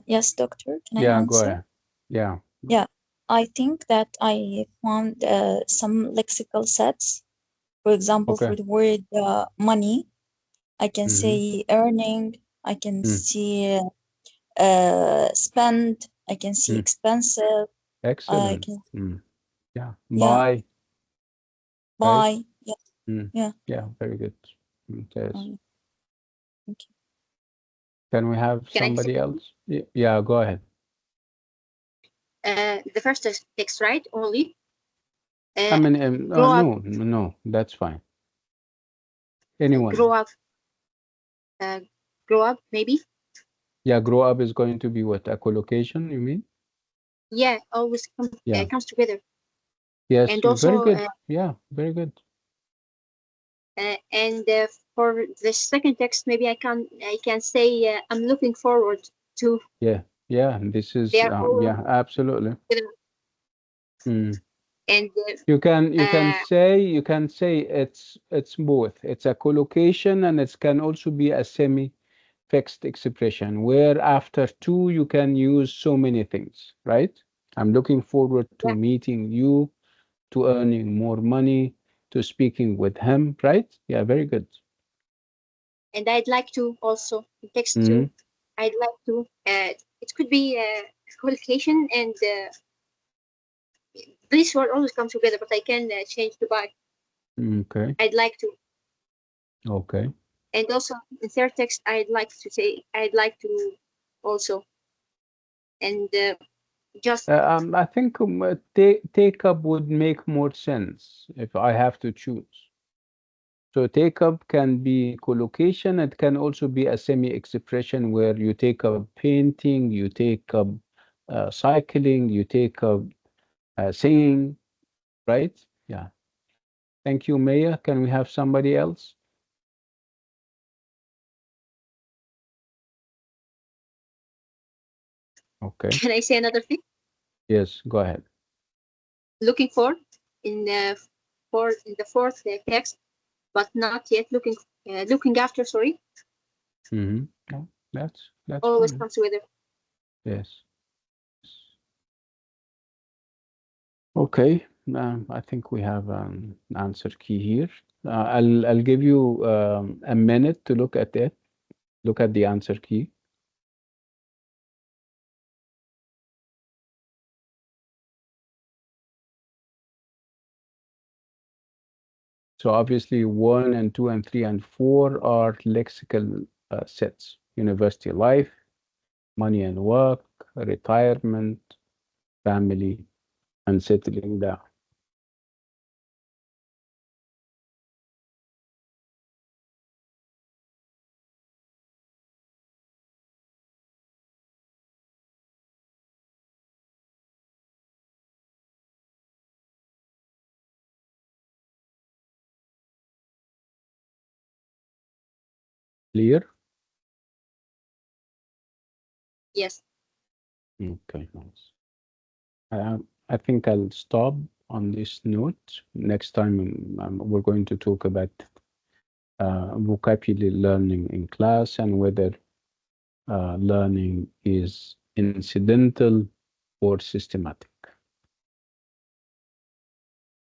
Yes, doctor, can I Yeah, go answer? ahead. Yeah. Yeah, I think that I found some lexical sets. For example, Okay. for the word money, I can Mm-hmm. say earning, I can Mm. see spend, I can see Mm. expensive, I Excellent. can, Yeah. yeah, Bye. Right? buy, yeah, yeah. Yeah, very good. Yes. Um, okay. Can we have Can I say somebody else? Yeah, go ahead. the first text, right? Only I mean, grow up, no, that's fine. Anyone? grow up, grow up. Maybe. Yeah, grow up is going to be what? A collocation, you mean? Yeah, always Yeah. comes together. Yes, And very also, good. Yeah, very good. and for the second text, maybe I can say I'm looking forward to. Yeah, yeah. This They is are all yeah, absolutely. together. Mm. And You can uh, you can say it's both. It's a collocation and it can also be a semi-fixed expression where after two you can use so many things, right? I'm looking forward to yeah, meeting you, to earning more money, to speaking with him, right? Yeah, very good. and I'd like to also text Mm-hmm. to. I'd like to. It could be a collocation, and this word always come together, but I can change to by. Okay. I'd like to. Okay. And also in third text, I'd like to say. I'd like to also, and just I think take up would make more sense if I have to choose. So take up can be collocation. It can also be a semi-expression where you take up painting, you take up cycling, you take up singing, right? Yeah. Thank you, Maya. Can we have somebody else? Okay. can I say another thing? Yes, go ahead. Looking for in the fourth text, but not yet looking. Looking after. Sorry, Mm-hmm. Yeah, that's always fine. comes with it. Yes. Okay. I think we have an answer key here. I'll give you a minute to look at it. Look at the answer key. So obviously, one and two and three and four are lexical sets: university life, money and work, retirement, family, and settling down. Clear? Yes. Okay, nice. I think I'll stop on this note. Next time, we're going to talk about vocabulary learning in class and whether learning is incidental or systematic.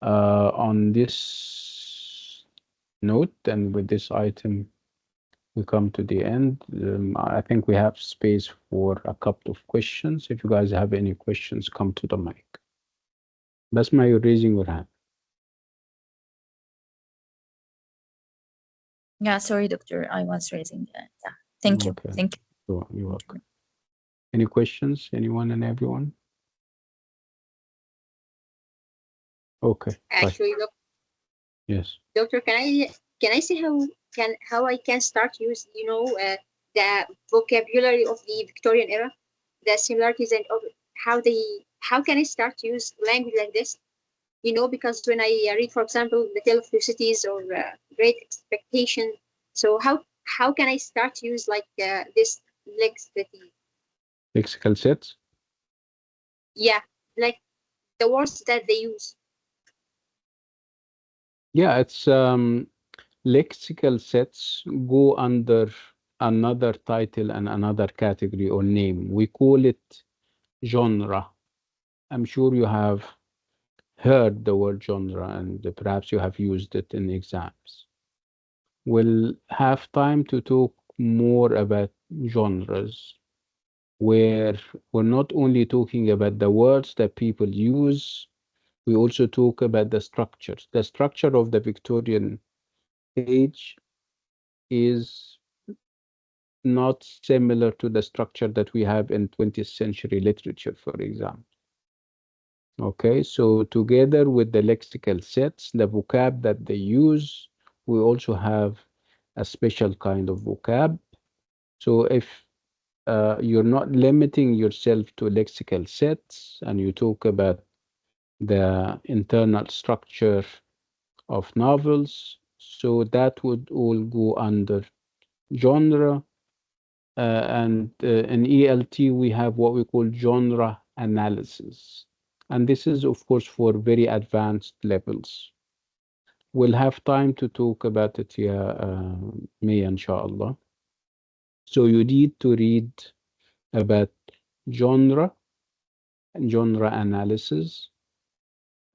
On this note and with this item, we come to the end. I think we have space for a couple of questions. If you guys have any questions, come to the mic. Basma, you're raising your hand. Yeah, sorry, doctor. I was raising. Yeah. Thank you. Okay, Thank you. you're welcome. Any questions, anyone and everyone? Okay, bye. Actually, Yes. doctor, can I say how I can start use the vocabulary of the Victorian era, the similarities and of how can I start to use language like this? Because when I read, for example, the Tale of Two Cities or Great Expectation, so how can I start to use like this lexical? Lexical sets? Yeah, like the words that they use. Yeah, it's lexical sets go under another title and another category or name. We call it genre. I'm sure you have heard the word genre and perhaps you have used it in exams. We'll have time to talk more about genres, where we're not only talking about the words that people use, we also talk about the structures. The structure of the Victorian age is not similar to the structure that we have in 20th century literature, for example. Okay, so together with the lexical sets, the vocab that they use, we also have a special kind of vocab. So if you're not limiting yourself to lexical sets and you talk about the internal structure of novels, so that would all go under genre. And in ELT, we have what we call genre analysis. And this is, of course, for very advanced levels. We'll have time to talk about it, yeah, May, inshallah. So you need to read about genre and genre analysis.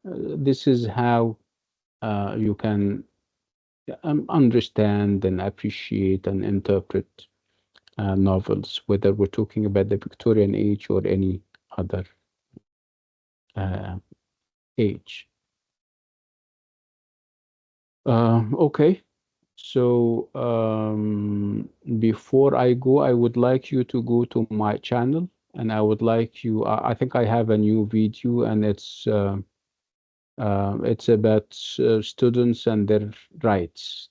This is how you can understand and appreciate and interpret novels, whether we're talking about the Victorian age or any other age. Okay, so before I go, I would like you to go to my channel, and I would like you. I think I have a new video, and it's about students and their rights,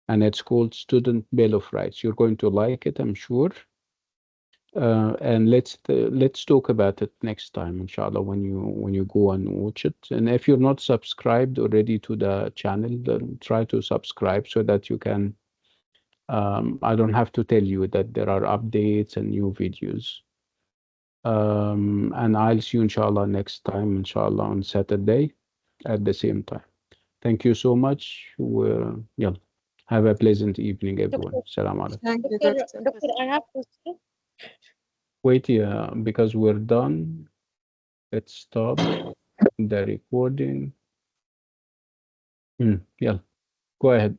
and it's called Student Bill of Rights. You're going to like it, I'm sure. And let's talk about it next time, inshallah, when you go and watch it. And if you're not subscribed already to the channel, then try to subscribe so that you can. I don't have to tell you that there are updates and new videos. And I'll see you, inshallah, next time, inshallah, on Saturday at the same time. Thank you so much. Yeah, have a pleasant evening, everyone. Salam alaikum. Thank you, Doctor, Doctor. doctor, I have to say. Wait, yeah, because we're done. Let's stop the recording. Yeah, go ahead.